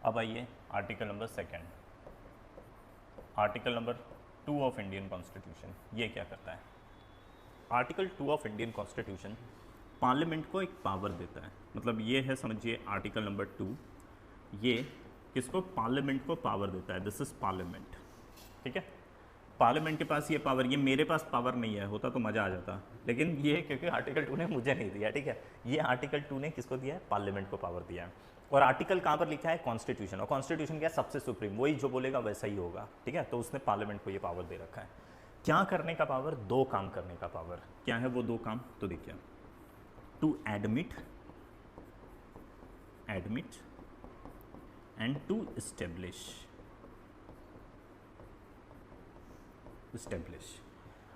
अब आइए article number second, article number 2 of Indian constitution. ये क्या करता है? Article 2 of Indian constitution parliament को एक पावर देता है। मतलब ये है, समझिए आर्टिकल नंबर 2 ये किसको, पार्लियामेंट को पावर देता है। दिस इज पार्लियामेंट, ठीक है। पार्लियामेंट के पास ये पावर, ये मेरे पास पावर नहीं है, होता तो मज़ा आ जाता, लेकिन ये क्योंकि आर्टिकल 2 ने मुझे नहीं दिया, ठीक है। ये आर्टिकल 2 ने किसको दिया है? पार्लियामेंट को पावर दिया है। और आर्टिकल कहाँ पर लिखा है? कॉन्स्टिट्यूशन। और कॉन्स्टिट्यूशन क्या है? सबसे सुप्रीम, वही जो बोलेगा वैसा ही होगा, ठीक है। तो उसने पार्लियामेंट को ये पावर दे रखा है। क्या करने का पावर? दो काम करने का पावर। क्या है वो दो काम? तो देखिए, to admit and to establish.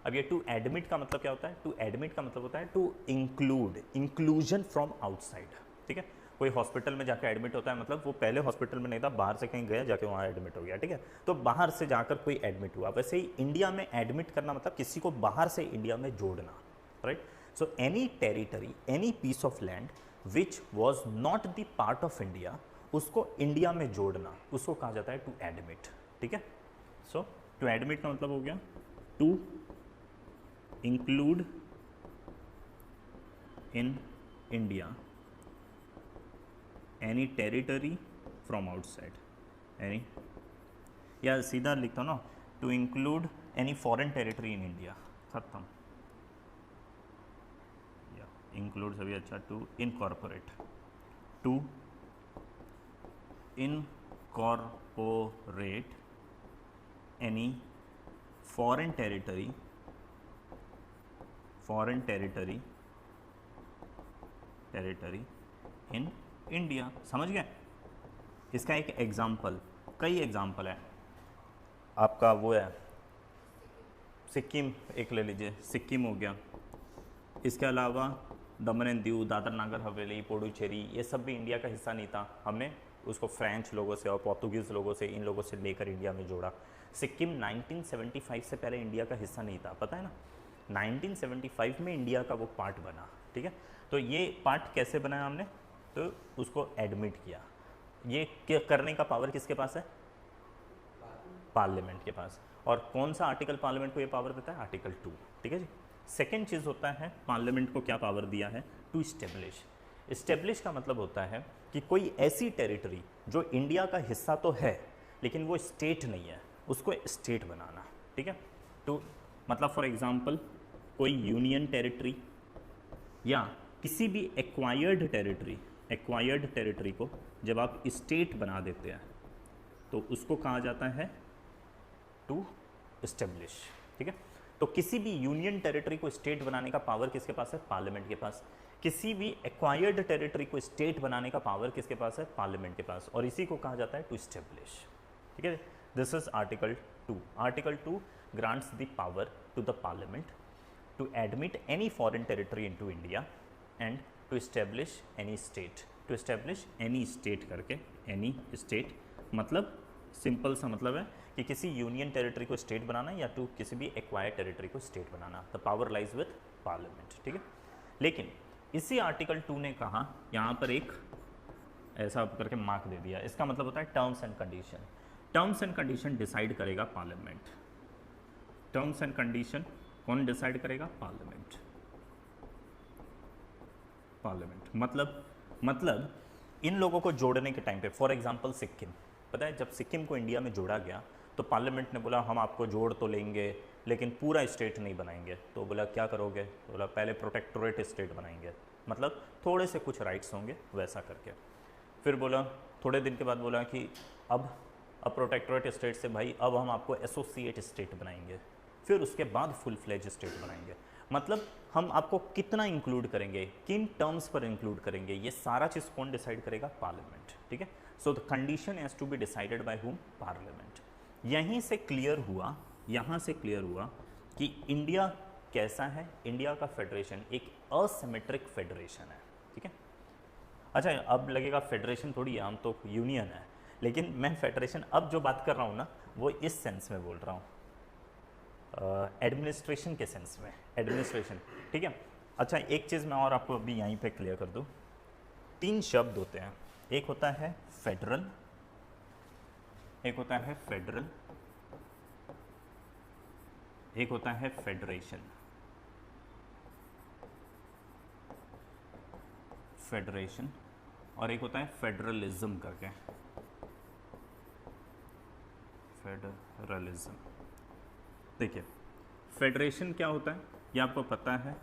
अब ये टू एडमिट का मतलब क्या होता है? टू एडमिट का मतलब होता है to include, inclusion from outside, ठीक है। कोई हॉस्पिटल में जाकर एडमिट होता है, मतलब वो पहले हॉस्पिटल में नहीं था, बाहर से कहीं गया, जाके वहाँ एडमिट हो गया, ठीक है। तो बाहर से जाकर कोई एडमिट हुआ। वैसे ही इंडिया में एडमिट करना मतलब किसी को बाहर से इंडिया में जोड़ना, right. So any territory, any piece of land which was not the part of India, उसको इंडिया में जोड़ना, उसको कहा जाता है टू एडमिट, ठीक है। सो टू एडमिट का मतलब हो गया to include in India any territory from outside, any, या सीधा लिखता हूँ ना, to include any foreign territory in India, खत्म। या इंक्लूड सभी अच्छा, to incorporate, to incorporate any foreign territory in India. समझ गए? इसका एक एग्जाम्पल, कई एग्जाम्पल है आपका, वो है सिक्किम, एक ले लीजिए, सिक्किम हो गया। इसके अलावा दमन एंड दीव, दादर नागर हवेली, पुडुचेरी, ये सब भी इंडिया का हिस्सा नहीं था। हमने उसको फ्रेंच लोगों से और पोर्तुगीज़ लोगों से, इन लोगों से लेकर इंडिया में जोड़ा। सिक्किम 1975 से पहले इंडिया का हिस्सा नहीं था, पता है ना। 1975 में इंडिया का वो पार्ट बना, ठीक है। तो ये पार्ट कैसे बनाया हमने? तो उसको एडमिट किया। ये करने का पावर किसके पास है? पार्लियामेंट के पास। और कौन सा आर्टिकल पार्लियामेंट को ये पावर देता है? आर्टिकल 2, ठीक है जी। सेकेंड चीज़ होता है, पार्लियामेंट को क्या पावर दिया है? To establish. इस्टेब्लिश का मतलब होता है कि कोई ऐसी टेरिटरी जो इंडिया का हिस्सा तो है लेकिन वो स्टेट नहीं है, उसको स्टेट बनाना, ठीक है। तो मतलब फॉर एग्जांपल कोई यूनियन टेरिटरी या किसी भी एक्वायर्ड टेरिटरी को जब आप स्टेट बना देते हैं तो उसको कहा जाता है टू एस्टेब्लिश, ठीक है। तो किसी भी यूनियन टेरिटरी को स्टेट बनाने का पावर किसके पास है? पार्लियामेंट के पास। किसी भी एक्वायर्ड टेरिटरी को स्टेट बनाने का पावर किसके पास है? पार्लियामेंट के पास। और इसी को कहा जाता है टू एस्टेब्लिश, ठीक है। This is article 2। Article 2 grants the power to the parliament to admit any foreign territory into India and to establish any state. To establish any state करके, एनी स्टेट मतलब सिंपल सा मतलब है कि किसी union territory को state बनाना या टू किसी भी एक्वायर्ड टेरिटरी को स्टेट बनाना। The power lies with parliament, ठीक है। लेकिन इसी आर्टिकल 2 ने कहा, यहाँ पर एक ऐसा करके मार्क दे दिया, इसका मतलब होता है terms and condition. Terms and condition decide करेगा पार्लियामेंट। टर्म्स एंड कंडीशन कौन डिसाइड करेगा? पार्लियामेंट। मतलब इन लोगों को जोड़ने के टाइम पे, फॉर एग्जांपल सिक्किम, पता है जब सिक्किम को इंडिया में जोड़ा गया तो पार्लियामेंट ने बोला हम आपको जोड़ तो लेंगे लेकिन पूरा स्टेट नहीं बनाएंगे। तो बोला क्या करोगे? तो बोला पहले प्रोटेक्टोरेट स्टेट बनाएंगे, मतलब थोड़े से कुछ राइट्स होंगे वैसा करके। फिर बोला थोड़े दिन के बाद बोला कि अब प्रोटेक्टोरेट स्टेट से भाई अब हम आपको एसोसिएट स्टेट बनाएंगे, फिर उसके बाद फुल फ्लेज स्टेट बनाएंगे। मतलब हम आपको कितना इंक्लूड करेंगे, किन टर्म्स पर इंक्लूड करेंगे, ये सारा चीज़ कौन डिसाइड करेगा? पार्लियामेंट, ठीक है। So the condition has to be decided by whom? Parliament. यहाँ से क्लियर हुआ कि इंडिया कैसा है। इंडिया का फेडरेशन एक असिमेट्रिक फेडरेशन है, ठीक है। अच्छा, अब लगेगा फेडरेशन थोड़ी है, हम तो यूनियन है, लेकिन मैं फेडरेशन अब जो बात कर रहा हूँ ना वो इस सेंस में बोल रहा हूँ, एडमिनिस्ट्रेशन के सेंस में, एडमिनिस्ट्रेशन, ठीक है। अच्छा, एक चीज़ मैं और आपको अभी यहीं पे क्लियर कर दूँ। 3 शब्द होते हैं, एक होता है फेडरल, एक होता है फेडरल, एक होता है फेडरेशन, फेडरेशन, और एक होता है फेडरलिज्म करके, फेडरलिज्म। देखिए फेडरेशन क्या होता है ये आपको पता है।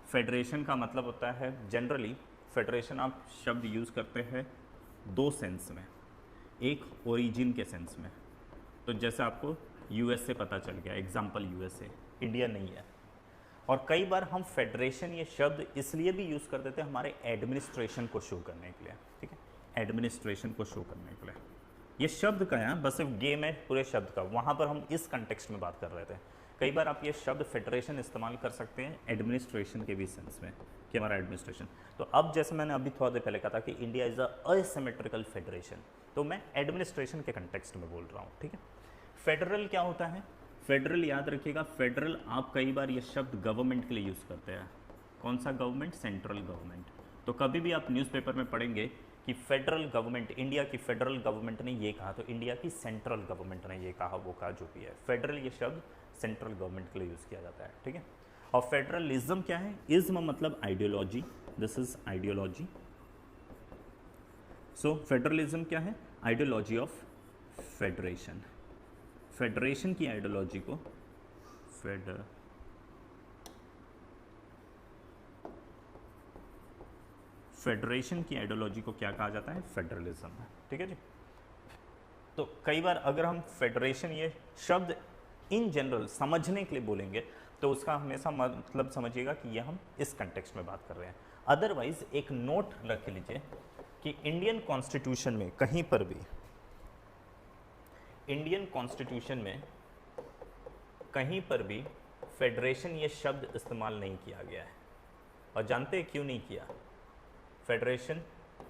फेडरेशन का मतलब होता है, जनरली फेडरेशन आप शब्द यूज़ करते हैं दो सेंस में, एक ओरिजिन के सेंस में। तो जैसे आपको यूएसए पता चल गया, एग्जांपल यूएसए, इंडिया नहीं है। और कई बार हम फेडरेशन ये शब्द इसलिए भी यूज़ कर देते हैं हमारे एडमिनिस्ट्रेशन को शो करने के लिए, ठीक है, एडमिनिस्ट्रेशन को शो करने के लिए। ये शब्द का है, बस सिर्फ गेम है पूरे शब्द का, वहाँ पर हम इस कंटेक्स्ट में बात कर रहे थे। कई बार आप ये शब्द फेडरेशन इस्तेमाल कर सकते हैं एडमिनिस्ट्रेशन के भी सेंस में कि हमारा एडमिनिस्ट्रेशन। तो अब जैसे मैंने अभी थोड़ा देर पहले कहा था कि इंडिया इज़ असिमेट्रिकल फेडरेशन, तो मैं एडमिनिस्ट्रेशन के कंटेक्स्ट में बोल रहा हूँ, ठीक है। फेडरल क्या होता है? फेडरल याद रखिएगा, फेडरल आप कई बार ये शब्द गवर्नमेंट के लिए यूज़ करते हैं। कौन सा गवर्नमेंट? Central government. तो कभी भी आप न्यूज़पेपर में पढ़ेंगे कि फेडरल गवर्नमेंट, इंडिया की फेडरल गवर्नमेंट ने ये कहा, तो इंडिया की सेंट्रल गवर्नमेंट ने ये कहा, वो कहा, जो भी है। फेडरल ये शब्द सेंट्रल गवर्नमेंट के लिए यूज़ किया जाता है, ठीक है। और फेडरलिज्म क्या है? इज्म मतलब ideology, this is ideology. So federalism क्या है? Ideology of federation. फेडरेशन की आइडियोलॉजी को फेडरेशन की आइडियोलॉजी को क्या कहा जाता है? फेडरलिज्म, ठीक है जी। तो कई बार अगर हम फेडरेशन ये शब्द इन जनरल समझने के लिए बोलेंगे तो उसका हमेशा मतलब समझिएगा कि ये हम इस कंटेक्स्ट में बात कर रहे हैं। अदरवाइज एक नोट रख लीजिए कि इंडियन कॉन्स्टिट्यूशन में कहीं पर भी, इंडियन कॉन्स्टिट्यूशन में कहीं पर भी फेडरेशन ये शब्द इस्तेमाल नहीं किया गया है। और जानते हैं क्यों नहीं किया? फेडरेशन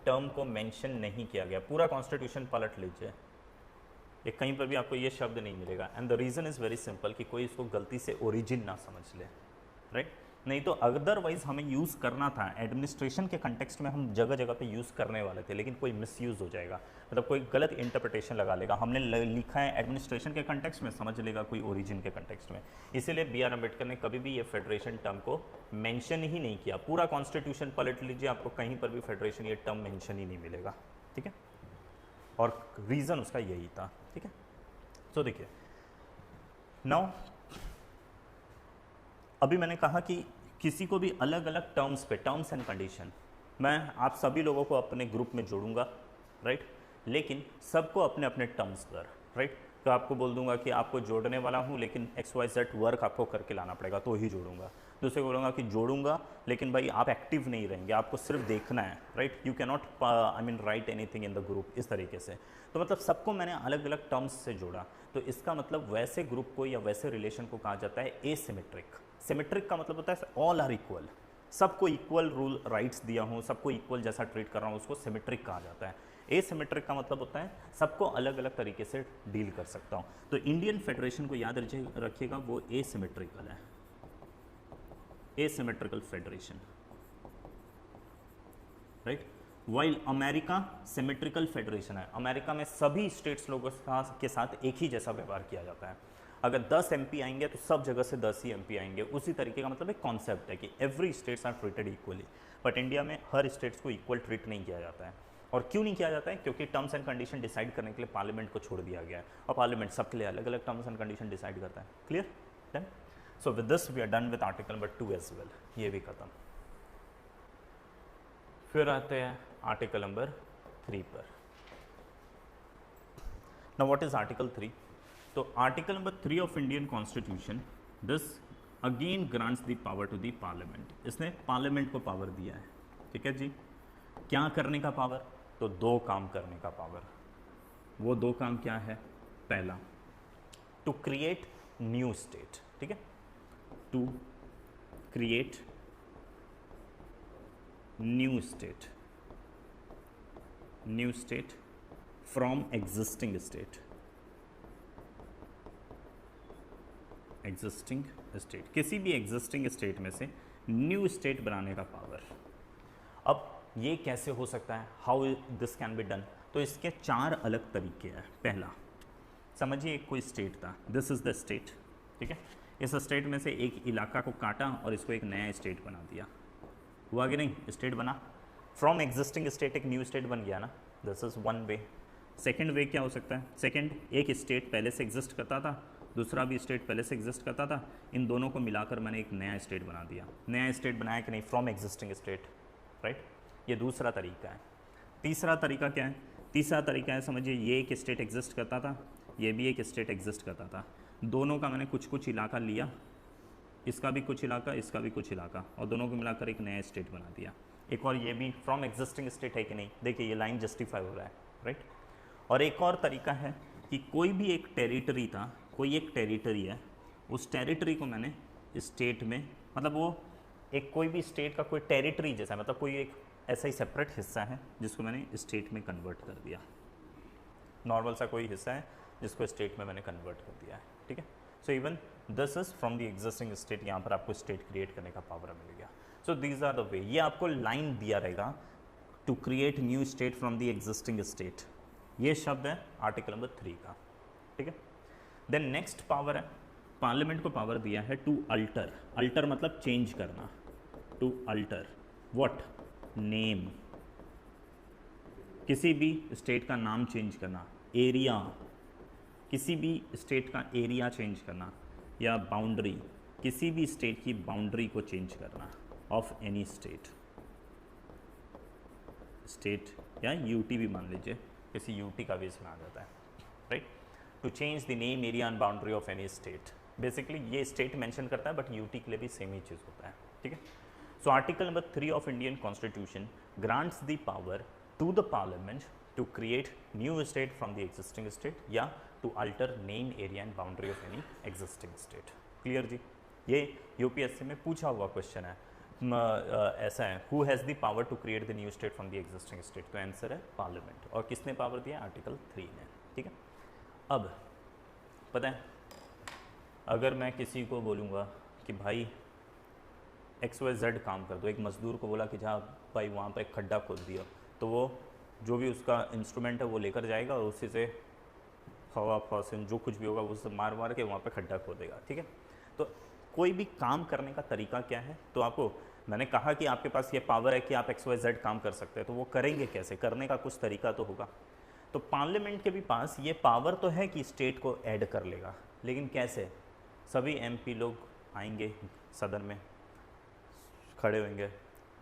टर्म को मेंशन नहीं किया गया। पूरा कॉन्स्टिट्यूशन पलट लीजिए, ये कहीं पर भी आपको ये शब्द नहीं मिलेगा। And the reason is very simple कि कोई इसको गलती से ओरिजिन ना समझ ले, राइट। नहीं तो अदरवाइज हमें यूज़ करना था, एडमिनिस्ट्रेशन के कंटेक्स्ट में हम जगह जगह पे यूज़ करने वाले थे, लेकिन कोई मिसयूज़ हो जाएगा, मतलब कोई गलत इंटरप्रिटेशन लगा लेगा। हमने लिखा है एडमिनिस्ट्रेशन के कंटेक्स्ट में, समझ लेगा कोई ओरिजिन के कंटेक्स्ट में। इसीलिए बी.आर. अम्बेडकर ने कभी भी ये फेडरेशन टर्म को मेंशन ही नहीं किया। पूरा कॉन्स्टिट्यूशन पलट लीजिए, आपको कहीं पर भी फेडरेशन ये टर्म मेंशन ही नहीं मिलेगा, ठीक है। और रीज़न उसका यही था, ठीक है। तो देखिए नाउ, अभी मैंने कहा कि किसी को भी अलग अलग टर्म्स पे, टर्म्स एंड कंडीशन, मैं आप सभी लोगों को अपने ग्रुप में जोड़ूंगा, राइट, लेकिन सबको अपने अपने टर्म्स पर, राइट। तो आपको बोल दूंगा कि आपको जोड़ने वाला हूँ, लेकिन XYZ वर्क आपको करके लाना पड़ेगा तो ही जोड़ूंगा। दूसरे को बोलूँगा कि जोड़ूंगा, लेकिन भाई आप एक्टिव नहीं रहेंगे, आपको सिर्फ देखना है, right. You can not I mean right anything in the group, इस तरीके से। तो मतलब सबको मैंने अलग अलग टर्म्स से जोड़ा। तो इसका मतलब वैसे ग्रुप को या वैसे रिलेशन को कहा जाता है एसिमेट्रिक। सिमेट्रिक का मतलब होता है ऑल आर इक्वल, सबको इक्वल रूल राइट्स दिया हूँ, सबको इक्वल जैसा ट्रीट कर रहा हूँ, उसको सिमेट्रिक कहा जाता है। एसिमेट्रिक का मतलब होता है सबको अलग अलग तरीके से डील कर सकता हूँ। तो इंडियन फेडरेशन को याद रखिएगा, वो एसिमेट्रिकल है, asymmetrical federation, right. While America symmetrical federation है। अमेरिका में सभी स्टेट्स लोगों के साथ एक ही जैसा व्यवहार किया जाता है। अगर 10 MP आएंगे तो सब जगह से 10 ही MP आएंगे। उसी तरीके का मतलब एक कॉन्सेप्ट है कि every states are treated equally. But India में हर स्टेट्स को इक्वल ट्रीट नहीं किया जाता है। और क्यों नहीं किया जाता है? क्योंकि टर्म्स एंड कंडीशन डिसाइड करने के लिए पार्लियामेंट को छोड़ दिया गया है, और पार्लियामेंट सबके लिए अलग अलग टर्म्स एंड कंडीशन डिसाइड करता है। Clear? Done. So with this we are done with article number 2 as well, ये भी खत्म। फिर आते हैं आर्टिकल नंबर 3 पर। Now what is article 3? तो article number 3 of Indian constitution, this again grants the power to the parliament. इसने parliament को पावर दिया है, ठीक है जी। क्या करने का पावर? तो 2 काम करने का पावर। वो 2 काम क्या है? पहला, टू क्रिएट न्यू स्टेट, ठीक है, to create new state, new state from existing state, existing state, किसी भी एग्जिस्टिंग स्टेट में से न्यू स्टेट बनाने का पावर। अब ये कैसे हो सकता है? How this can be done? तो इसके 4 अलग तरीके हैं। पहला, समझिए एक कोई स्टेट था, दिस इज द स्टेट, ठीक है। इस स्टेट में से एक इलाका को काटा और इसको एक नया स्टेट बना दिया, हुआ कि नहीं, स्टेट बना। फ्रॉम एग्जिस्टिंग स्टेट एक न्यू स्टेट बन गया ना, this is one way. Second way क्या हो सकता है, सेकेंड एक स्टेट पहले से एग्जिस्ट करता था, दूसरा भी स्टेट पहले से एग्जिस्ट करता था, इन दोनों को मिलाकर मैंने एक नया स्टेट बना दिया। नया स्टेट बनाया कि नहीं, फ्रॉम एग्जिस्टिंग स्टेट, राइट। ये दूसरा तरीका है। तीसरा तरीका क्या है, तीसरा तरीका है, समझिए ये एक स्टेट एग्जिस्ट करता था, ये भी एक स्टेट एग्जिस्ट करता था, दोनों का मैंने कुछ कुछ इलाका लिया, इसका भी कुछ इलाका, इसका भी कुछ इलाका, और दोनों को मिलाकर एक नया स्टेट बना दिया। एक और ये भी फ्रॉम एग्जिस्टिंग स्टेट है कि नहीं, देखिए ये लाइन जस्टिफाई हो रहा है, राइट। और एक और तरीका है कि कोई भी एक टेरिटरी था, कोई एक टेरिटरी है, उस टेरिटरी को मैंने स्टेट में, मतलब वो एक कोई भी स्टेट का कोई टेरिटरी जैसा, मतलब कोई एक ऐसा ही सेपरेट हिस्सा है जिसको मैंने स्टेट में कन्वर्ट कर दिया, नॉर्मल सा कोई हिस्सा है जिसको स्टेट में मैंने कन्वर्ट कर दिया है, ठीक है। So even this is from the existing state, यहाँ पर आपको स्टेट क्रिएट करने का पावर मिल गया। So these are the way, ये आपको लाइन दिया रहेगा to create new state from the existing state, ये शब्द है आर्टिकल नंबर 3 का, ठीक है। देन नेक्स्ट पावर है, पार्लियामेंट को पावर दिया है टू अल्टर, अल्टर मतलब चेंज करना, टू अल्टर व्हाट, नेम, किसी भी स्टेट का नाम चेंज करना, एरिया, किसी भी स्टेट का एरिया चेंज करना, या बाउंड्री, किसी भी स्टेट की बाउंड्री को चेंज करना ऑफ एनी स्टेट, स्टेट या यूटी भी मान लीजिए, किसी यूटी का भी इसमें आ जाता है, right. To change the name, area and boundary of any state, basically ये स्टेट मेंशन करता है बट यूटी के लिए भी सेम ही चीज़ होता है, ठीक है। So article number 3 of Indian constitution grants the power to the parliament to create new state from the existing state या to alter name, area and boundary of any existing state. Clear जी, ये UPSC में पूछा हुआ question है, ऐसा है, who has the power to create the new state from the existing state, तो आंसर है पार्लियामेंट। और किसने पावर दिया, आर्टिकल 3 ने, ठीक है। अब पता है, अगर मैं किसी को बोलूँगा कि भाई XYZ काम कर दो, एक मजदूर को बोला कि जा भाई वहाँ पर एक खड्डा खोद दिया, तो वो जो भी उसका इंस्ट्रूमेंट है वो लेकर जाएगा और उसी से हवा फासन जो कुछ भी होगा वो सब मार मार के वहाँ पे खड्डा खोदेगा, ठीक है। तो कोई भी काम करने का तरीका क्या है, तो आपको मैंने कहा कि आपके पास ये पावर है कि आप XYZ काम कर सकते हैं, तो वो करेंगे कैसे, करने का कुछ तरीका तो होगा। तो पार्लियामेंट के भी पास ये पावर तो है कि स्टेट को ऐड कर लेगा, लेकिन कैसे, सभी MP लोग आएंगे सदन में, खड़े होंगे,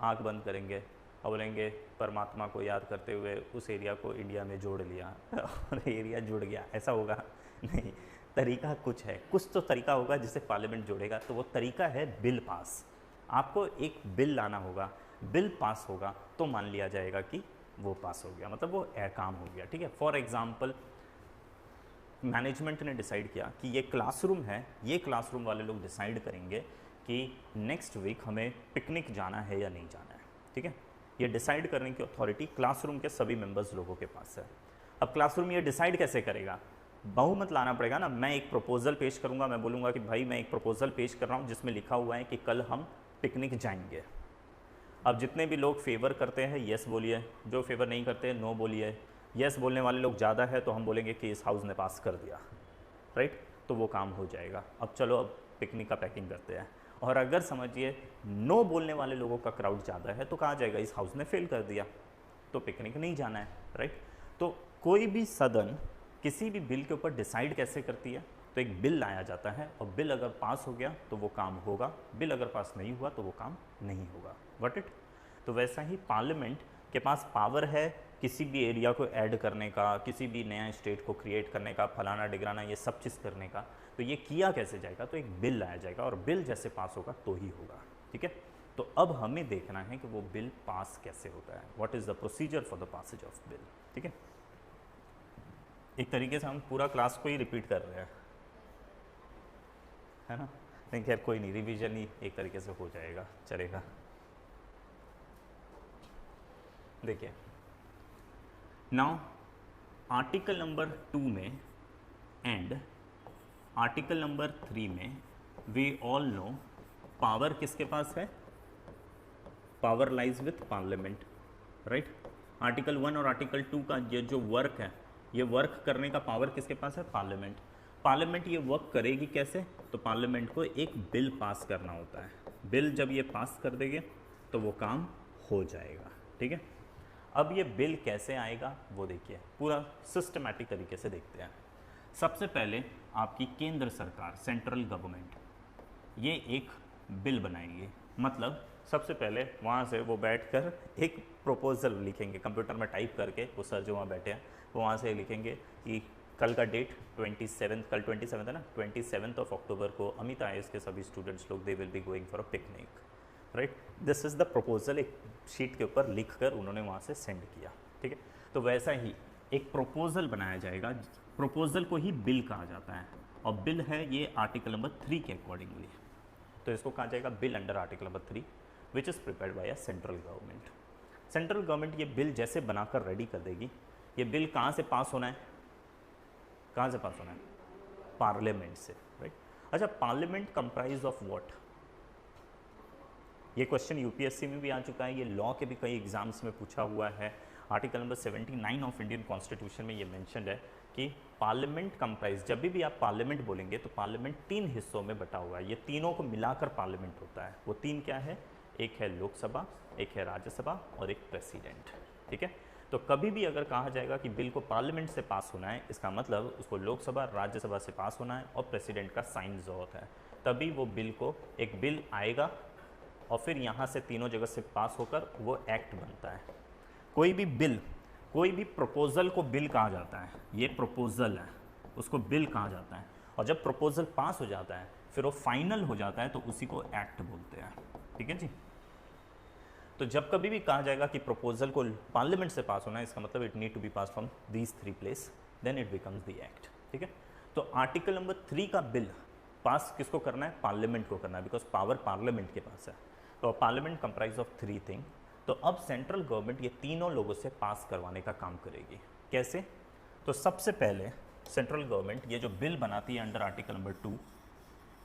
आँख बंद करेंगे और बोलेंगे परमात्मा को याद करते हुए उस एरिया को इंडिया में जोड़ लिया और एरिया जुड़ गया, ऐसा होगा नहीं। तरीका कुछ है, कुछ तो तरीका होगा जिससे पार्लियामेंट जोड़ेगा, तो वो तरीका है बिल पास। आपको एक बिल लाना होगा, बिल पास होगा तो मान लिया जाएगा कि वो पास हो गया, मतलब वो काम हो गया, ठीक है। फॉर एग्जाम्पल मैनेजमेंट ने डिसाइड किया कि ये क्लासरूम है, ये क्लासरूम वाले लोग डिसाइड करेंगे कि नेक्स्ट वीक हमें पिकनिक जाना है या नहीं जाना है, ठीक है। ये डिसाइड करने की अथॉरिटी क्लासरूम के सभी मेंबर्स लोगों के पास है। अब क्लासरूम ये डिसाइड कैसे करेगा, बहुमत लाना पड़ेगा ना। मैं एक प्रपोजल पेश करूंगा, मैं बोलूँगा कि भाई मैं एक प्रपोजल पेश कर रहा हूँ जिसमें लिखा हुआ है कि कल हम पिकनिक जाएंगे। अब जितने भी लोग फेवर करते हैं यस बोलिए, जो फेवर नहीं करते नो बोलिए। यस बोलने वाले लोग ज़्यादा है तो हम बोलेंगे कि इस हाउस ने पास कर दिया, राइट, तो वो काम हो जाएगा। अब चलो अब पिकनिक का पैकिंग करते हैं। और अगर समझिए नो बोलने वाले लोगों का क्राउड ज़्यादा है तो कहा जाएगा इस हाउस ने फेल कर दिया, तो पिकनिक नहीं जाना है, राइट। तो कोई भी सदन किसी भी बिल के ऊपर डिसाइड कैसे करती है, तो एक बिल लाया जाता है और बिल अगर पास हो गया तो वो काम होगा, बिल अगर पास नहीं हुआ तो वो काम नहीं होगा, गॉट इट। तो वैसा ही पार्लियामेंट के पास पावर है किसी भी एरिया को ऐड करने का, किसी भी नया स्टेट को क्रिएट करने का, फलाना डिगराना ये सब चीज़ करने का। तो ये किया कैसे जाएगा, तो एक बिल लाया जाएगा और बिल जैसे पास होगा तो ही होगा, ठीक है। तो अब हमें देखना है कि वो बिल पास कैसे होता है, what is the procedure for the passage of bill, ठीक है। एक तरीके से हम पूरा क्लास को ही रिपीट कर रहे हैं, है ना, लेकिन खैर कोई नहीं, रिवीजन ही एक तरीके से हो जाएगा, चलेगा। देखिए नाउ आर्टिकल नंबर 2 में एंड आर्टिकल नंबर 3 में वी ऑल नो पावर किसके पास है, power lies with parliament, right. Article 1 और आर्टिकल 2 का ये जो वर्क है ये वर्क करने का पावर किसके पास है? पार्लियामेंट। पार्लियामेंट ये वर्क करेगी कैसे? तो पार्लियामेंट को एक बिल पास करना होता है, बिल जब ये पास कर देंगे तो वो काम हो जाएगा, ठीक है। अब ये बिल कैसे आएगा वो देखिए, पूरा सिस्टमैटिक तरीके से देखते हैं। सबसे पहले आपकी केंद्र सरकार, सेंट्रल गवर्नमेंट, ये एक बिल बनाएंगे। मतलब सबसे पहले वहाँ से वो बैठकर एक प्रपोजल लिखेंगे, कंप्यूटर में टाइप करके, वो सर जो वहाँ बैठे हैं वो वहाँ से लिखेंगे कि कल का डेट 27, कल 27 है ना, 27 अक्टूबर को अमित IAS के सभी स्टूडेंट्स लोग they will be going for a picnic, right. This is the proposal, एक शीट के ऊपर लिख कर उन्होंने वहाँ से सेंड किया, ठीक है। तो वैसा ही एक प्रपोजल बनाया जाएगा, प्रपोजल को ही बिल कहा जाता है, और बिल है ये आर्टिकल नंबर 3 के अकॉर्डिंगली, तो इसको कहा जाएगा bill under article number 3 which is prepared by a central government. Central government ये बिल जैसे बनाकर रेडी कर देगी। ये बिल कहाँ से पास होना है? कहाँ से पास होना है? पार्लियामेंट से, राइट। अच्छा, पार्लियामेंट कंप्राइज ऑफ व्हाट? ये क्वेश्चन यूपीएससी में भी आ चुका है, ये लॉ के भी कई एग्जाम्स में पूछा हुआ है। Article number 79 of Indian constitution में ये मेंशन्ड है कि पार्लियामेंट कंप्राइज, जब भी आप पार्लियामेंट बोलेंगे तो पार्लियामेंट 3 हिस्सों में बटा हुआ है, ये तीनों को मिलाकर पार्लियामेंट होता है। वो 3 क्या है? एक है लोकसभा, एक है राज्यसभा और एक प्रेसिडेंट, ठीक है। तो कभी भी अगर कहा जाएगा कि बिल को पार्लियामेंट से पास होना है, इसका मतलब उसको लोकसभा राज्यसभा से पास होना है और प्रेसिडेंट का साइन ज़रूरत है, तभी वो बिल को, एक बिल आएगा और फिर यहाँ से तीनों जगह से पास होकर वो एक्ट बनता है। कोई भी बिल, कोई भी प्रपोजल को बिल कहा जाता है, ये प्रपोजल है उसको बिल कहा जाता है, और जब प्रपोजल पास हो जाता है फिर वो फाइनल हो जाता है तो उसी को एक्ट बोलते हैं, ठीक है जी। तो जब कभी भी कहा जाएगा कि प्रपोजल को पार्लियामेंट से पास होना है, इसका मतलब it need to be pass from these 3 place, then it becomes the act, ठीक है। तो आर्टिकल नंबर 3 का बिल पास किसको करना है? पार्लियामेंट को करना है, बिकॉज पावर पार्लियामेंट के पास है। तो पार्लियामेंट कंप्राइज ऑफ 3 थिंग। तो अब सेंट्रल गवर्नमेंट ये तीनों लोगों से पास करवाने का काम करेगी। कैसे? तो सबसे पहले सेंट्रल गवर्नमेंट ये जो बिल बनाती है अंडर आर्टिकल नंबर 2,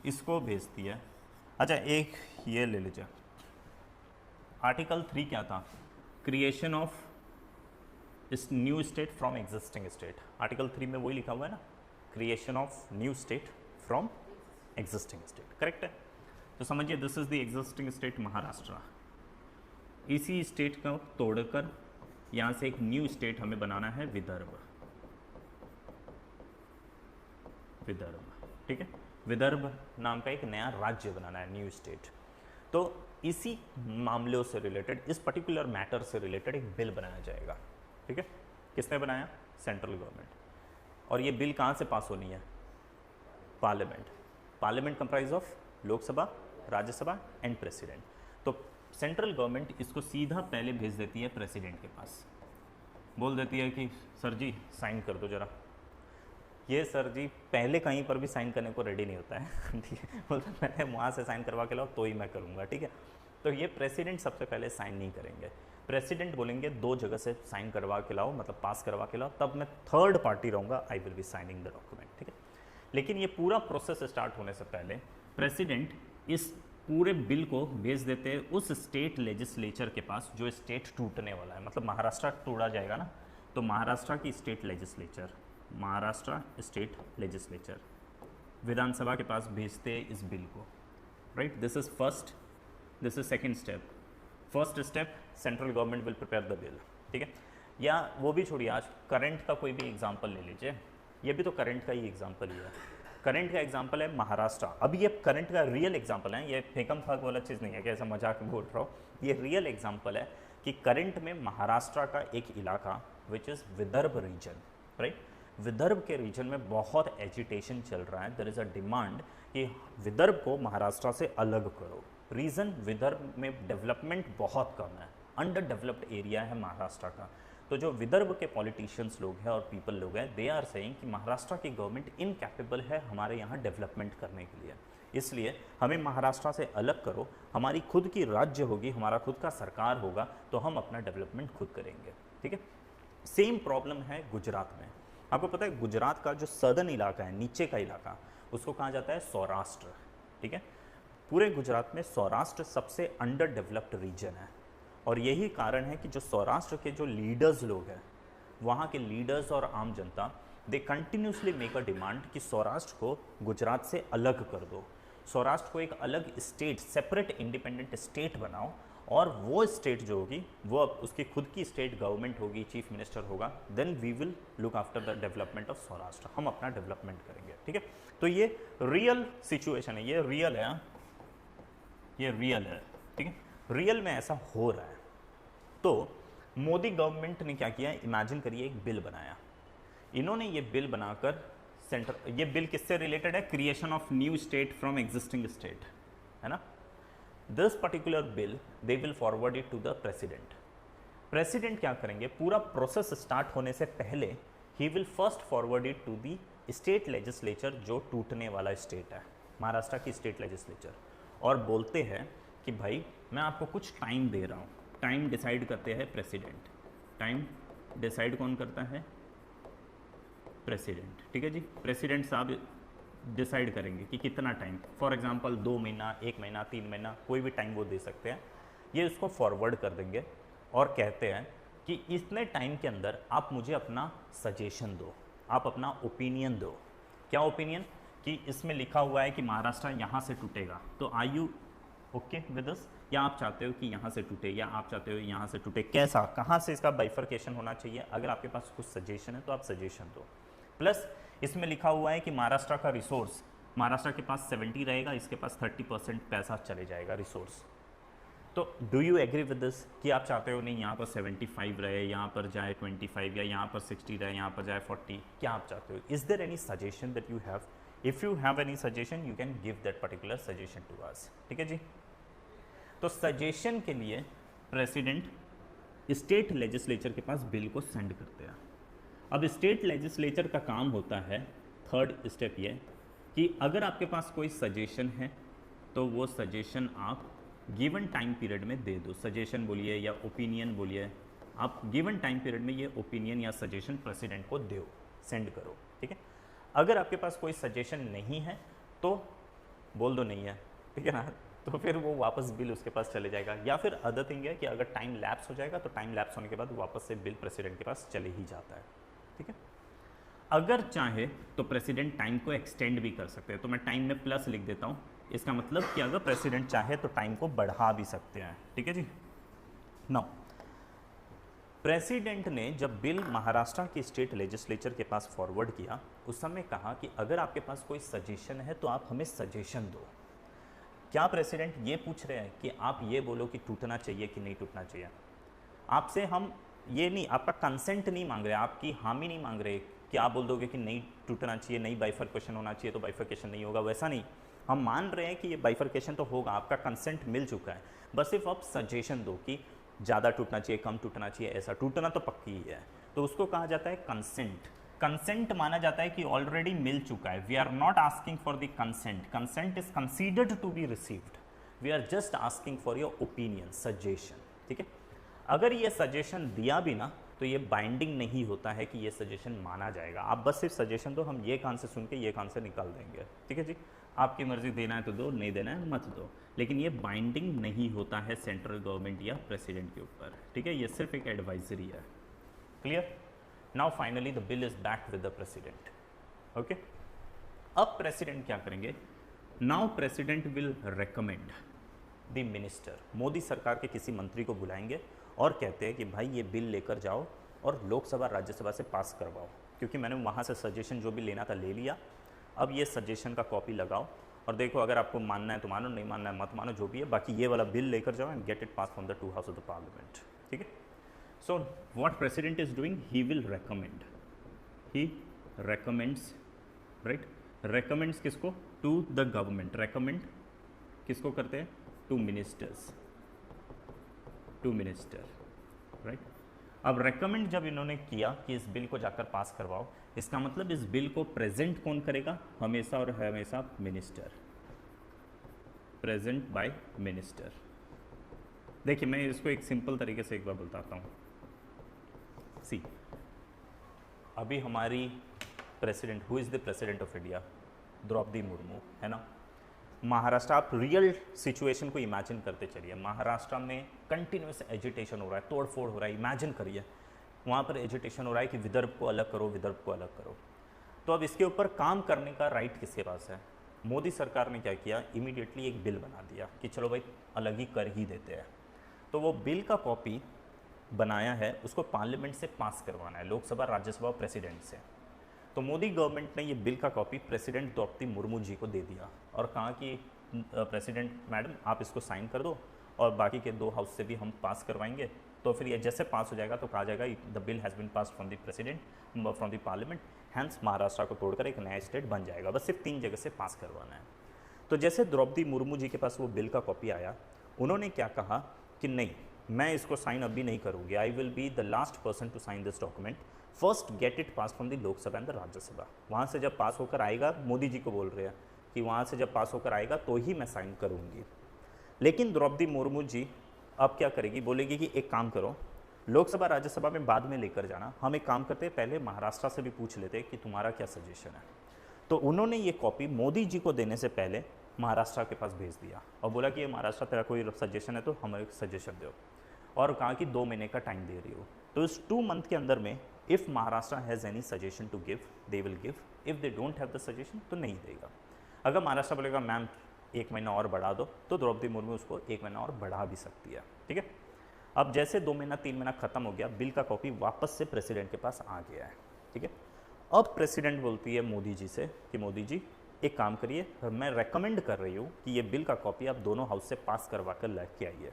इसको भेजती है। अच्छा, एक ये ले लीजिए, आर्टिकल 3 क्या था? क्रिएशन ऑफ इस new state from existing state. Article 3 में वही लिखा हुआ है ना, creation of new state from existing state, correct है। तो समझिए this is the existing state Maharashtra. इसी स्टेट को तोड़कर यहाँ से एक न्यू स्टेट हमें बनाना है विदर्भ, विदर्भ, ठीक है। विदर्भ नाम का एक नया राज्य बनाना है, न्यू स्टेट। तो इसी मामलों से रिलेटेड, इस पर्टिकुलर मैटर से रिलेटेड एक बिल बनाया जाएगा, ठीक है। किसने बनाया? Central government. और ये बिल कहाँ से पास होनी है? Parliament. Parliament comprise of Lok Sabha, Rajya Sabha and president. तो सेंट्रल गवर्नमेंट इसको सीधा पहले भेज देती है प्रेसिडेंट के पास, बोल देती है कि सर जी साइन कर दो जरा। ये सर जी पहले कहीं पर भी साइन करने को रेडी नहीं होता है, ठीक है, बोलता मैंने वहाँ से साइन करवा के लाओ तो ही मैं करूँगा, ठीक है। तो ये प्रेसिडेंट सबसे पहले साइन नहीं करेंगे, प्रेसिडेंट बोलेंगे 2 जगह से साइन करवा के लाओ, मतलब पास करवा के लाओ, तब मैं थर्ड पार्टी रहूँगा, आई will B signing the document, ठीक है। लेकिन ये पूरा प्रोसेस स्टार्ट होने से पहले प्रेसिडेंट इस पूरे बिल को भेज देते हैं उस स्टेट लेजिस्लेचर के पास जो स्टेट टूटने वाला है। मतलब महाराष्ट्र तोड़ा जाएगा ना, तो महाराष्ट्र की state legislature, Maharashtra state legislature Vidhan Sabha के पास भेजते हैं इस बिल को, right. This is first, this is second step. First step, central government will prepare the bill, ठीक है। या वो भी छोड़िए, आज करंट का कोई भी एग्जाम्पल ले लीजिए, ये भी तो करंट का ही एग्जाम्पल ही है। करंट का एग्जाम्पल है महाराष्ट्र। अब ये करंट का रियल एग्जाम्पल है, ये फेकम फाक वाला चीज़ नहीं है कि ऐसा मजाक में बोल रहा हूँ, ये रियल एग्जाम्पल है कि करंट में महाराष्ट्र का एक इलाका which is Vidarbha region, right. Vidarbha के रीजन में बहुत एजिटेशन चल रहा है, देयर इज़ अ डिमांड कि विदर्भ को महाराष्ट्र से अलग करो। रीज़न, विदर्भ में डेवलपमेंट बहुत कम है, अंडर डेवलप्ड एरिया है महाराष्ट्र का। तो जो विदर्भ के पॉलिटिशियंस लोग हैं और पीपल लोग हैं, दे आर सेइंग कि महाराष्ट्र की गवर्नमेंट इनकैपेबल है हमारे यहाँ डेवलपमेंट करने के लिए, इसलिए हमें महाराष्ट्र से अलग करो, हमारी खुद की राज्य होगी, हमारा खुद का सरकार होगा, तो हम अपना डेवलपमेंट खुद करेंगे, ठीक है। सेम प्रॉब्लम है गुजरात में। आपको पता है गुजरात का जो सदर्न इलाका है, नीचे का इलाका, उसको कहा जाता है सौराष्ट्र, ठीक है। पूरे गुजरात में सौराष्ट्र सबसे अंडर डेवलप्ड रीजन है, और यही कारण है कि जो सौराष्ट्र के जो लीडर्स लोग हैं वहाँ के लीडर्स और आम जनता they continuously make a demand कि सौराष्ट्र को गुजरात से अलग कर दो, सौराष्ट्र को एक अलग स्टेट, सेपरेट इंडिपेंडेंट स्टेट बनाओ, और वो स्टेट जो होगी वो अब उसकी खुद की स्टेट गवर्नमेंट होगी, चीफ मिनिस्टर होगा, then we will look after the development of Saurashtra, हम अपना डेवलपमेंट करेंगे। ठीक है, तो ये रियल सिचुएशन है, ये रियल है, ये रियल है। ठीक है, रियल में ऐसा हो रहा है। तो मोदी गवर्नमेंट ने क्या किया, इमेजिन करिए एक बिल बनाया, इन्होंने ये बिल बनाकर सेंटर, ये बिल किससे रिलेटेड है, creation of new state from existing state, है ना। This particular bill they will forward it to the president. President क्या करेंगे, पूरा प्रोसेस स्टार्ट होने से पहले ही will first forward it to the state legislature, जो टूटने वाला स्टेट है, महाराष्ट्र की स्टेट लेजिस्लेचर, और बोलते हैं कि भाई मैं आपको कुछ टाइम दे रहा हूँ। टाइम डिसाइड करते हैं प्रेसिडेंट, टाइम डिसाइड कौन करता है, प्रेसिडेंट। ठीक है जी, प्रेसिडेंट साहब डिसाइड करेंगे कि कितना टाइम, फॉर एग्जांपल 2 महीना, 1 महीना, 3 महीना, कोई भी टाइम वो दे सकते हैं। ये उसको फॉरवर्ड कर देंगे और कहते हैं कि इतने टाइम के अंदर आप मुझे अपना सजेशन दो, आप अपना ओपिनियन दो। क्या ओपिनियन, कि इसमें लिखा हुआ है कि महाराष्ट्र यहाँ से टूटेगा, तो are you okay with this, या आप चाहते हो कि यहाँ से टूटे, या आप चाहते हो यहाँ से टूटे, कैसा, कहाँ से इसका बाइफर्केशन होना चाहिए। अगर आपके पास कुछ सजेशन है तो आप सजेशन दो। प्लस इसमें लिखा हुआ है कि महाराष्ट्र का रिसोर्स, महाराष्ट्र के पास 70 रहेगा, इसके पास 30% पैसा चले जाएगा रिसोर्स। तो do you agree with this, कि आप चाहते हो नहीं यहाँ पर 75 रहे, यहाँ पर जाए 25, या यहाँ पर 60 रहे, यहाँ पर जाए 40, क्या आप चाहते हो। Is there any suggestion that you have, if you have any suggestion you can give that particular suggestion to us. ठीक है जी, तो सजेशन के लिए प्रेसिडेंट स्टेट लेजिस्लेचर के पास बिल को सेंड करते हैं। अब स्टेट लेजिस्लेचर का काम होता है, थर्ड स्टेप ये, कि अगर आपके पास कोई सजेशन है तो वो सजेशन आप गिवन टाइम पीरियड में दे दो। सजेशन बोलिए या ओपिनियन बोलिए, आप गिवन टाइम पीरियड में ये ओपिनियन या सजेशन प्रेसिडेंट को दो, सेंड करो। ठीक है, अगर आपके पास कोई सजेशन नहीं है तो बोल दो नहीं है, ठीक है ना, तो फिर वो वापस बिल उसके पास चले जाएगा। या फिर अदर थिंग है कि अगर टाइम लैप्स हो जाएगा तो टाइम लैप्स होने के बाद वापस से बिल प्रेसिडेंट के पास चले ही जाता है। ठीक है, अगर चाहे तो प्रेसिडेंट टाइम को एक्सटेंड भी कर सकते हैं, तो मैं टाइम में प्लस लिख देता हूँ, इसका मतलब कि अगर प्रेसिडेंट चाहे तो टाइम को बढ़ा भी सकते हैं। ठीक है जी, नाउ प्रेसिडेंट ने जब बिल महाराष्ट्र की स्टेट लेजिस्लेचर के पास फॉरवर्ड किया, उस समय कहा कि अगर आपके पास कोई सजेशन है तो आप हमें सजेशन दो। क्या प्रेसिडेंट ये पूछ रहे हैं कि आप ये बोलो कि टूटना चाहिए कि नहीं टूटना चाहिए। आपसे हम ये नहीं, आपका कंसेंट नहीं मांग रहे, आपकी हामी नहीं मांग रहे कि आप बोल दोगे कि नहीं टूटना चाहिए, नहीं बाइफर्केशन होना चाहिए तो बाइफर्केशन नहीं होगा, वैसा नहीं। हम मान रहे हैं कि ये बाइफर्केशन तो होगा, आपका कंसेंट मिल चुका है, बस सिर्फ आप सजेशन दो कि ज़्यादा टूटना चाहिए, कम टूटना चाहिए, ऐसा टूटना तो पक्की ही है, तो उसको कहा जाता है कंसेंट। कंसेंट माना जाता है कि ऑलरेडी मिल चुका है। We are not asking for the consent, consent is considered to be received, we are just asking for your opinion, suggestion. ठीक है, अगर ये सजेशन दिया भी ना तो ये बाइंडिंग नहीं होता है कि ये सजेशन माना जाएगा। आप बस सिर्फ सजेशन दो, हम ये कान से सुन के ये कान से निकाल देंगे। ठीक है जी, आपकी मर्जी, देना है तो दो, नहीं देना है मत दो, लेकिन ये बाइंडिंग नहीं होता है सेंट्रल गवर्नमेंट या प्रेसिडेंट के ऊपर। ठीक है, ये सिर्फ एक एडवाइजरी है। Clear? Now finally the bill is back with the president. Okay, अब प्रेसिडेंट क्या करेंगे, now president will recommend the minister, Modi सरकार के किसी मंत्री को बुलाएंगे और कहते हैं कि भाई ये बिल लेकर जाओ और लोकसभा राज्यसभा से पास करवाओ, क्योंकि मैंने वहाँ से सजेशन जो भी लेना था ले लिया, अब ये सजेशन का कॉपी लगाओ और देखो अगर आपको मानना है तो मानो, नहीं मानना है मत मानो, जो भी है, बाकी ये वाला बिल लेकर जाओ and get it pass from the two house of the parliament. ठीक है, so what president is doing, he will recommend, he recommends, right, recommends किसको, टू द गवर्नमेंट, रेकमेंड किसको करते हैं, to ministers, to minister, right. अब recommend जब इन्होंने किया कि इस बिल को जाकर पास करवाओ, इसका मतलब इस बिल को प्रेजेंट कौन करेगा, हमेशा और हमेशा मिनिस्टर, प्रेजेंट बाय मिनिस्टर। देखिए मैं इसको एक सिंपल तरीके से एक बार बताता हूँ। सी, अभी हमारी president, who is the president of India, Draupadi Murmu, है ना। महाराष्ट्र, आप रियल सिचुएशन को इमेजिन करते चलिए, महाराष्ट्र में कंटिन्यूस एजिटेशन हो रहा है, तोड़फोड़ हो रहा है, इमेजिन करिए वहाँ पर एजिटेशन हो रहा है कि विदर्भ को अलग करो, विदर्भ को अलग करो। तो अब इसके ऊपर काम करने का राइट किसके पास है? मोदी सरकार ने क्या किया, इमीडिएटली एक बिल बना दिया कि चलो भाई अलग ही कर ही देते हैं। तो वो बिल का कॉपी बनाया है, उसको पार्लियामेंट से पास करवाना है, लोकसभा, राज्यसभा और प्रेसिडेंट से। तो मोदी गवर्नमेंट ने ये बिल का कॉपी प्रेसिडेंट द्रौपदी मुर्मू जी को दे दिया और कहा कि प्रेसिडेंट मैडम आप इसको साइन कर दो और बाकी के 2 हाउस से भी हम पास करवाएंगे। तो फिर ये जैसे पास हो जाएगा तो कहा जाएगा the bill has been pass from the president from the parliament, hence Maharashtra को तोड़कर एक नया स्टेट बन जाएगा। बस सिर्फ 3 जगह से पास करवाना है। तो जैसे द्रौपदी मुर्मू जी के पास वो बिल का कॉपी आया, उन्होंने क्या कहा कि नहीं, मैं इसको साइन अभी नहीं करूँगी, I will be the last person to sign this document, first get it pass from the Lok Sabha and the Rajya Sabha. वहाँ से जब पास होकर आएगा, मोदी जी को बोल रहे हैं कि वहाँ से जब पास होकर आएगा तो ही मैं साइन करूँगी। लेकिन द्रौपदी मुर्मू जी अब क्या करेगी, बोलेगी कि एक काम करो, लोकसभा राज्यसभा में बाद में लेकर जाना, हम एक काम करते पहले महाराष्ट्र से भी पूछ लेते कि तुम्हारा क्या सजेशन है। तो उन्होंने ये कॉपी मोदी जी को देने से पहले महाराष्ट्र के पास भेज दिया और बोला कि ये महाराष्ट्र तेरा कोई सजेशन है तो हमें सजेशन दो, और कहा कि 2 महीने का टाइम दे रही हो। तो इस 2 मंथ के अंदर में if Maharashtra has any suggestion to give they will give, if they don't have the suggestion तो नहीं देगा। अगर महाराष्ट्र बोलेगा मैम 1 महीना और बढ़ा दो, तो द्रौपदी मुर्मू उसको 1 महीना और बढ़ा भी सकती है। ठीक है, अब जैसे 2 महीना 3 महीना खत्म हो गया, बिल का कॉपी वापस से प्रेसिडेंट के पास आ गया है। ठीक है, अब प्रेसिडेंट बोलती है मोदी जी से कि मोदी जी एक काम करिए, मैं रेकमेंड कर रही हूँ कि ये बिल का कॉपी आप दोनों हाउस से पास करवा कर लेके आइए,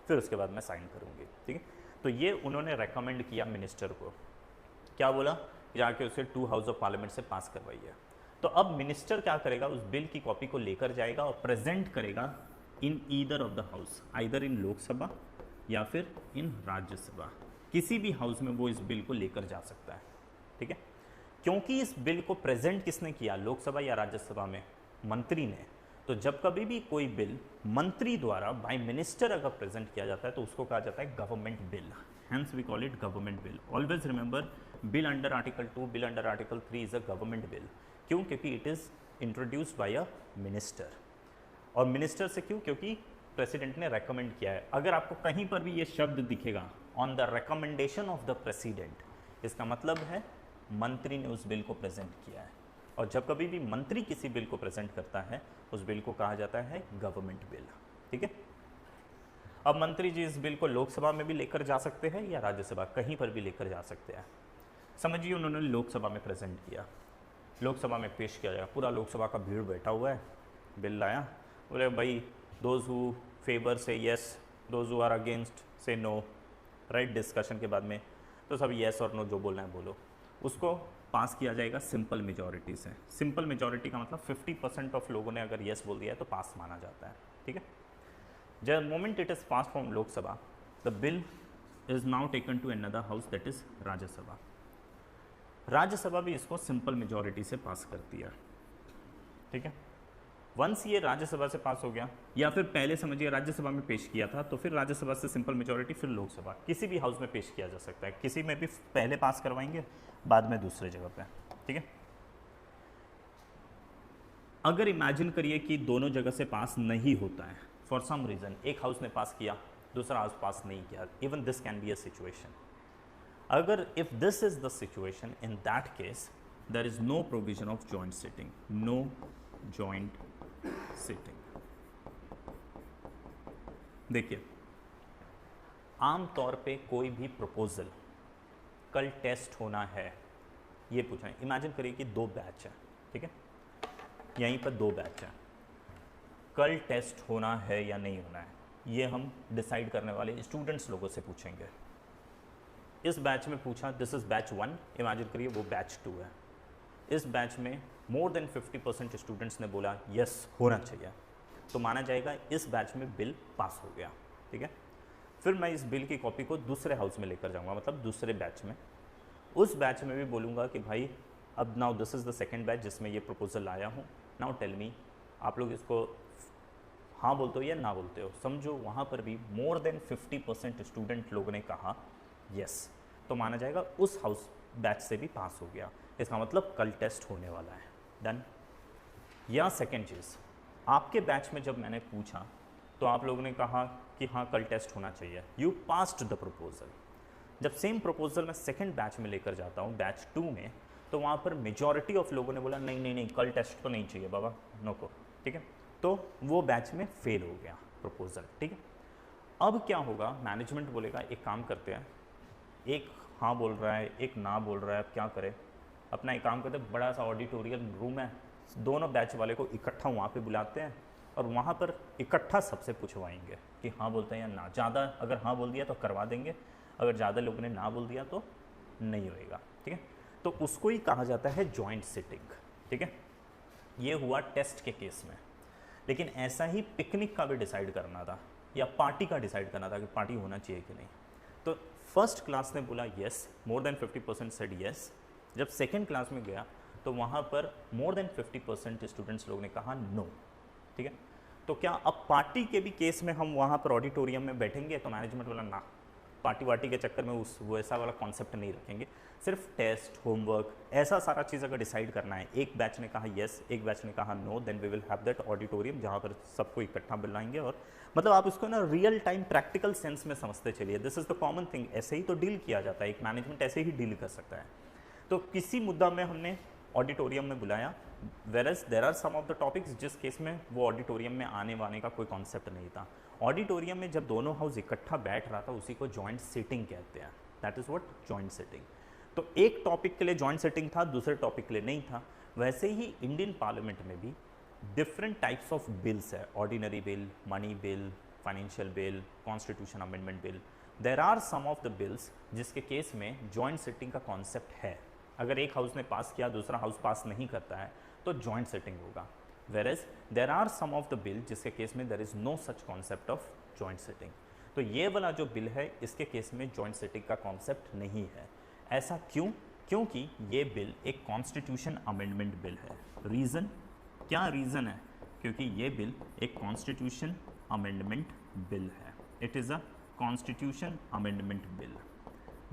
फिर उसके बाद मैं साइन करूँगी। ठीक है, तो ये उन्होंने रेकमेंड किया मिनिस्टर को, क्या बोला, जाके उसे 2 हाउस ऑफ पार्लियामेंट से पास करवाइए। तो अब मिनिस्टर क्या करेगा, उस बिल की कॉपी को लेकर जाएगा और प्रेजेंट करेगा in either of the house, either in Lok Sabha या फिर इन राज्यसभा, किसी भी हाउस में वो इस बिल को लेकर जा सकता है। ठीक है, क्योंकि इस बिल को प्रेजेंट किसने किया, लोकसभा या राज्यसभा में, मंत्री ने। तो जब कभी भी कोई बिल मंत्री द्वारा बाय मिनिस्टर अगर प्रेजेंट किया जाता है तो उसको कहा जाता है government bill, hence we call it government bill. Always remember, bill under article 2, bill under article 3 is a government bill. क्यों, क्योंकि it is introduced by a minister. और मिनिस्टर से क्यों, क्योंकि प्रेसिडेंट ने रेकमेंड किया है। अगर आपको कहीं पर भी ये शब्द दिखेगा on the recommendation of the president, इसका मतलब है मंत्री ने उस बिल को प्रेजेंट किया है। और जब कभी भी मंत्री किसी बिल को प्रेजेंट करता है, उस बिल को कहा जाता है गवर्नमेंट बिल। ठीक है, अब मंत्री जी इस बिल को लोकसभा में भी लेकर जा सकते हैं या राज्यसभा, कहीं पर भी लेकर जा सकते हैं। समझिए उन्होंने लोकसभा में प्रेजेंट किया, लोकसभा में पेश किया जाएगा, पूरा लोकसभा का भीड़ बैठा हुआ है, बिल लाया, बोले भाई दोज हु फेवर से yes, those who are against से नो, राइट, डिस्कशन के बाद में तो सब येस और नो जो बोलना है बोलो। उसको पास किया जाएगा सिंपल मेजॉरिटी से। सिंपल मेजॉरिटी का मतलब 50% ऑफ लोगों ने अगर येस बोल दिया है तो पास माना जाता है। ठीक है, the moment it is pass from Lok Sabha, the bill is now taken to another house, that is Rajya Sabha. Rajya Sabha भी इसको सिंपल मेजॉरिटी से पास करती है। ठीक है, वंस ये राज्यसभा से पास हो गया, या फिर पहले समझिए राज्यसभा में पेश किया था तो फिर राज्यसभा से सिंपल मेजॉरिटी, फिर लोकसभा, किसी भी हाउस में पेश किया जा सकता है, किसी में भी पहले पास करवाएंगे बाद में दूसरे जगह पे। ठीक है, अगर इमेजिन करिए कि दोनों जगह से पास नहीं होता है फॉर सम रीजन, एक हाउस ने पास किया दूसरा हाउस पास नहीं किया, even this can be a situation. अगर if this is the situation, in that case there is no provision of joint sitting, no joint sitting. देखिए, आमतौर पे कोई भी प्रपोजल कल टेस्ट होना है, ये पूछा है। इमेजिन करिए कि 2 बैच है, ठीक है, यहीं पर 2 बैच है, कल टेस्ट होना है या नहीं होना है, ये हम डिसाइड करने वाले स्टूडेंट्स लोगों से पूछेंगे। इस बैच में पूछा, दिस इज बैच 1, इमेजिन करिए वो बैच 2 है। इस बैच में मोर देन 50% स्टूडेंट्स ने बोला यस होना चाहिए, तो माना जाएगा इस बैच में बिल पास हो गया। ठीक है, फिर मैं इस बिल की कॉपी को दूसरे हाउस में लेकर जाऊंगा, मतलब दूसरे बैच में, उस बैच में भी बोलूँगा कि भाई अब now this is the second batch जिसमें ये प्रपोजल आया हूँ, नाउ टेल मी, आप लोग इसको हाँ बोलते हो या ना बोलते हो। समझो वहाँ पर भी मोर देन 50% स्टूडेंट लोगों ने कहा यस, तो माना जाएगा उस हाउस बैच से भी पास हो गया। इसका मतलब कल टेस्ट होने वाला है। डन। या सेकेंड चीज़, आपके बैच में जब मैंने पूछा, तो आप लोगों ने कहा कि हाँ कल टेस्ट होना चाहिए, यू पास्ड द प्रपोजल। जब सेम प्रपोजल मैं सेकंड बैच में लेकर जाता हूँ, बैच 2 में, तो वहाँ पर मेजॉरिटी ऑफ लोगों ने बोला नहीं नहीं नहीं, कल टेस्ट तो नहीं चाहिए बाबा, नो को, ठीक है। तो वो बैच में फेल हो गया प्रपोजल, ठीक है। अब क्या होगा, मैनेजमेंट बोलेगा एक काम करते हैं, एक हाँ बोल रहा है, एक ना बोल रहा है, अब क्या करें, अपना एक काम करते हैं, बड़ा सा ऑडिटोरियम रूम है, दोनों बैच वाले को इकट्ठा वहाँ पे बुलाते हैं और वहाँ पर इकट्ठा सबसे पूछवाएंगे कि हाँ बोलते हैं या ना। ज़्यादा अगर हाँ बोल दिया तो करवा देंगे, अगर ज़्यादा लोगों ने ना बोल दिया तो नहीं होएगा, ठीक है। तो उसको ही कहा जाता है जॉइंट सिटिंग, ठीक है। ये हुआ टेस्ट के केस में। लेकिन ऐसा ही पिकनिक का भी डिसाइड करना था या पार्टी का डिसाइड करना था कि पार्टी होना चाहिए कि नहीं। तो फर्स्ट क्लास ने बोला yes, more than 50% said yes. जब सेकेंड क्लास में गया तो वहाँ पर मोर देन 50% स्टूडेंट्स लोग ने कहा नो, ठीक है। तो क्या अब पार्टी के भी केस में हम वहाँ पर ऑडिटोरियम में बैठेंगे? तो मैनेजमेंट बोला ना, पार्टी वार्टी के चक्कर में उस वैसा वाला कॉन्सेप्ट नहीं रखेंगे, सिर्फ टेस्ट, होमवर्क, ऐसा सारा चीज़ अगर डिसाइड करना है। एक बैच ने कहा येस, एक बैच ने कहा no, then we will have that auditorium जहाँ पर सबको इकट्ठा बुलाएंगे। और मतलब आप उसको ना रियल टाइम प्रैक्टिकल सेंस में समझते चलिए, this is the common thing. ऐसे ही तो डील किया जाता है, एक मैनेजमेंट ऐसे ही डील कर सकता है। तो किसी मुद्दा में हमने ऑडिटोरियम में बुलाया, whereas there are some of the topics जिस केस में वो ऑडिटोरियम में आने वाने का कोई कॉन्सेप्ट नहीं था। ऑडिटोरियम में जब दोनों हाउस इकट्ठा बैठ रहा था उसी को जॉइंट सिटिंग कहते हैं, that is what joint sitting. तो एक टॉपिक के लिए जॉइंट सिटिंग था, दूसरे टॉपिक के लिए नहीं था। वैसे ही इंडियन पार्लियामेंट में भी डिफरेंट टाइप्स ऑफ बिल्स है, ordinary bill, money bill, financial bill, constitution amendment bill. There are some of the bills जिसके केस में जॉइंट सिटिंग का कॉन्सेप्ट है। अगर एक हाउस ने पास किया, दूसरा हाउस पास नहीं करता है तो जॉइंट सिटिंग होगा। Whereas there are some of the bill जिसके केस में there is no such concept of joint sitting. तो ये वाला जो बिल है इसके केस में जॉइंट सिटिंग का कॉन्सेप्ट नहीं है। ऐसा क्यों? क्योंकि ये बिल एक कॉन्स्टिट्यूशन अमेंडमेंट बिल है। रीज़न क्या रीज़न है? क्योंकि ये बिल एक कॉन्स्टिट्यूशन अमेंडमेंट बिल है। It is a constitution amendment bill.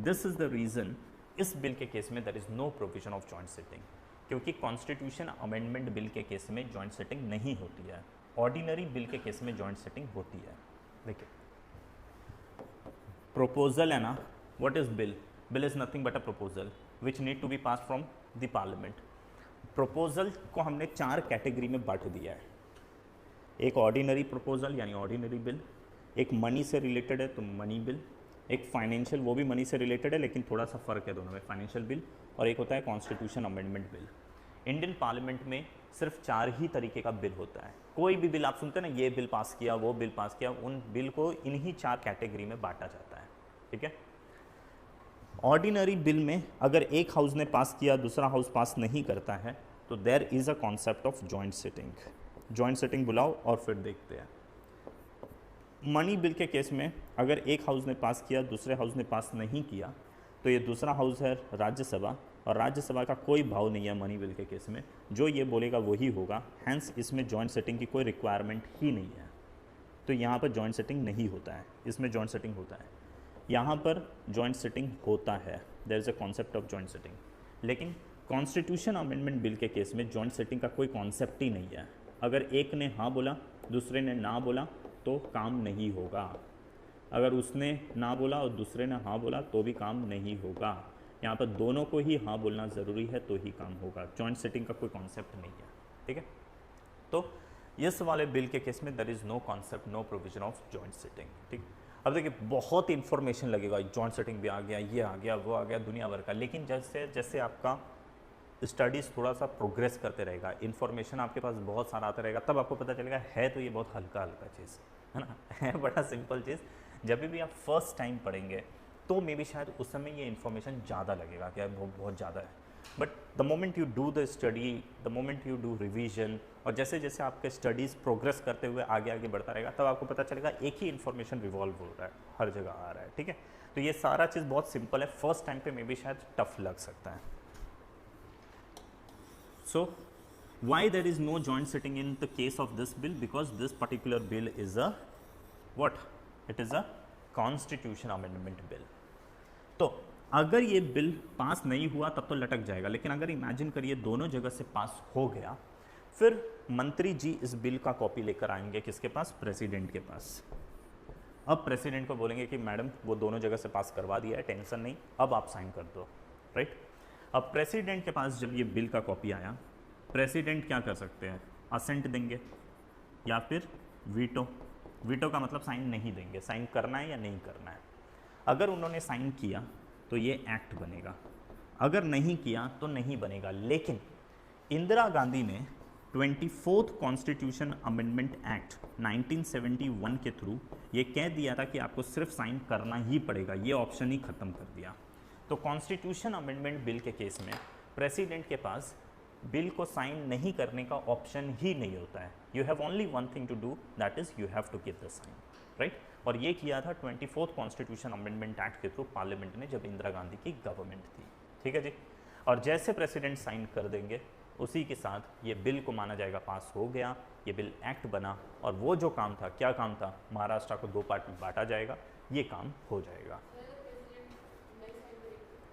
This is the reason इस बिल के केस में there is no provision of joint sitting, क्योंकि कॉन्स्टिट्यूशन अमेंडमेंट बिल के केस में जॉइंट सिटिंग नहीं होती है। ऑर्डिनरी बिल के केस में जॉइंट सिटिंग होती है। देखिए प्रोपोजल है ना, what is bill? Bill is nothing but a proposal which need to be pass from the parliament. Proposal को हमने 4 कैटेगरी में बांट दिया है। एक ऑर्डिनरी प्रोपोजल यानी ऑर्डिनरी बिल, एक मनी से रिलेटेड है तो मनी बिल, एक फाइनेंशियल वो भी मनी से रिलेटेड है लेकिन थोड़ा सा फ़र्क है दोनों में, फाइनेंशियल बिल, और एक होता है constitution amendment bill. Indian parliament में सिर्फ 4 ही तरीके का बिल होता है। कोई भी बिल आप सुनते हैं ना, ये बिल पास किया, वो बिल पास किया, उन बिल को इन्हीं 4 कैटेगरी में बांटा जाता है, ठीक है। ऑर्डिनरी बिल में अगर एक हाउस ने पास किया, दूसरा हाउस पास नहीं करता है तो there is a concept of joint sitting. Joint sitting बुलाओ और फिर देखते हैं। मनी बिल के केस में अगर एक हाउस ने पास किया, दूसरे हाउस ने पास नहीं किया, तो ये दूसरा हाउस है राज्यसभा, और राज्यसभा का कोई भाव नहीं है मनी बिल के केस में, जो ये बोलेगा वही होगा। हैंस इसमें जॉइंट सिटिंग की कोई रिक्वायरमेंट ही नहीं है। तो यहाँ पर जॉइंट सिटिंग नहीं होता है, इसमें जॉइंट सिटिंग होता है। यहाँ पर जॉइंट सिटिंग होता है, there is a concept of joint sitting. लेकिन कॉन्स्टिट्यूशन अमेंडमेंट बिल के केस में जॉइंट सिटिंग का कोई कॉन्सेप्ट ही नहीं है। अगर एक ने हाँ बोला, दूसरे ने ना बोला तो काम नहीं होगा। अगर उसने ना बोला और दूसरे ने हाँ बोला तो भी काम नहीं होगा। यहाँ पर दोनों को ही हाँ बोलना ज़रूरी है तो ही काम होगा। जॉइंट सिटिंग का कोई कॉन्सेप्ट नहीं है, ठीक है। तो इस वाले बिल के केस में there is no concept, no provision of joint sitting, ठीक। अब देखिए बहुत इन्फॉर्मेशन लगेगा, जॉइंट सिटिंग भी आ गया, ये आ गया, वो आ गया, दुनिया भर का। लेकिन जैसे जैसे आपका स्टडीज़ थोड़ा सा प्रोग्रेस करते रहेगा, इन्फॉर्मेशन आपके पास बहुत सारा आता रहेगा, तब आपको पता चलेगा है तो ये बहुत हल्का हल्का चीज़ है ना, है बड़ा सिंपल चीज़। जब भी आप फर्स्ट टाइम पढ़ेंगे तो मे बी शायद उस समय ये इन्फॉर्मेशन ज़्यादा लगेगा कि बहुत ज़्यादा है। But the moment you do the study, the moment you do revision, और जैसे जैसे आपके स्टडीज़ प्रोग्रेस करते हुए आगे आगे बढ़ता रहेगा, तब आपको पता चलेगा एक ही इन्फॉर्मेशन रिवॉल्व हो रहा है, हर जगह आ रहा है, ठीक है। तो ये सारा चीज़ बहुत सिंपल है, फर्स्ट टाइम पे मे बी शायद टफ लग सकता है। So why there is no joint sitting in the case of this bill? Because this particular bill is a what? It is a constitution amendment bill. तो अगर ये bill pass नहीं हुआ तब तो लटक जाएगा, लेकिन अगर इमेजिन करिए दोनों जगह से पास हो गया, फिर मंत्री जी इस बिल का कॉपी लेकर आएंगे किसके पास? प्रेसिडेंट के पास। अब प्रेसिडेंट को बोलेंगे कि मैडम वो दोनों जगह से पास करवा दिया है, टेंशन नहीं, अब आप साइन कर दो, राइट। अब प्रेसिडेंट के पास जब ये बिल का कॉपी आया, प्रेसिडेंट क्या कर सकते हैं, असेंट देंगे या फिर वीटो। वीटो का मतलब साइन नहीं देंगे, साइन करना है या नहीं करना है। अगर उन्होंने साइन किया तो ये एक्ट बनेगा, अगर नहीं किया तो नहीं बनेगा। लेकिन इंदिरा गांधी ने 24th कॉन्स्टिट्यूशन अमेंडमेंट एक्ट 1971 के थ्रू ये कह दिया था कि आपको सिर्फ साइन करना ही पड़ेगा, ये ऑप्शन ही खत्म कर दिया। तो कॉन्स्टिट्यूशन अमेंडमेंट बिल के केस में प्रेसिडेंट के पास बिल को साइन नहीं करने का ऑप्शन ही नहीं होता है। You have only one thing to do, that is you have to give the sign, right. और ये किया था 24th कॉन्स्टिट्यूशन अमेंडमेंट एक्ट के थ्रू पार्लियामेंट ने, जब इंदिरा गांधी की गवर्नमेंट थी, ठीक है जी। और जैसे प्रेसिडेंट साइन कर देंगे उसी के साथ ये बिल को माना जाएगा पास हो गया, ये बिल एक्ट बना। और वो जो काम था, क्या काम था, महाराष्ट्र को 2 पार्ट में बांटा जाएगा, ये काम हो जाएगा।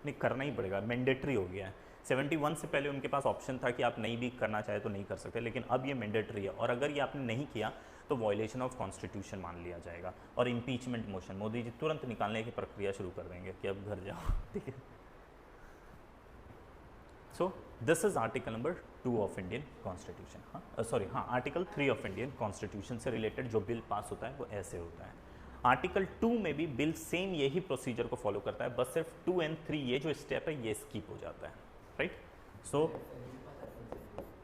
नहीं करना ही पड़ेगा, मैंडेटरी हो गया है। 71 से पहले उनके पास ऑप्शन था कि आप नहीं भी करना चाहे तो नहीं कर सकते, लेकिन अब ये मैंडेटरी है। और अगर ये आपने नहीं किया तो वॉयलेशन ऑफ कॉन्स्टिट्यूशन मान लिया जाएगा और इम्पीचमेंट मोशन मोदी जी तुरंत निकालने की प्रक्रिया शुरू कर देंगे कि अब घर जाओ, ठीक है। So this is article number 2 of Indian constitution. हाँ सॉरी, हाँ आर्टिकल 3 ऑफ इंडियन कॉन्स्टिट्यूशन से रिलेटेड जो बिल पास होता है वो ऐसे होता है। आर्टिकल 2 में भी बिल सेम यही प्रोसीजर को फॉलो करता है, बस सिर्फ 2 और 3 ये जो स्टेप है ये स्किप हो जाता है, राइट। सो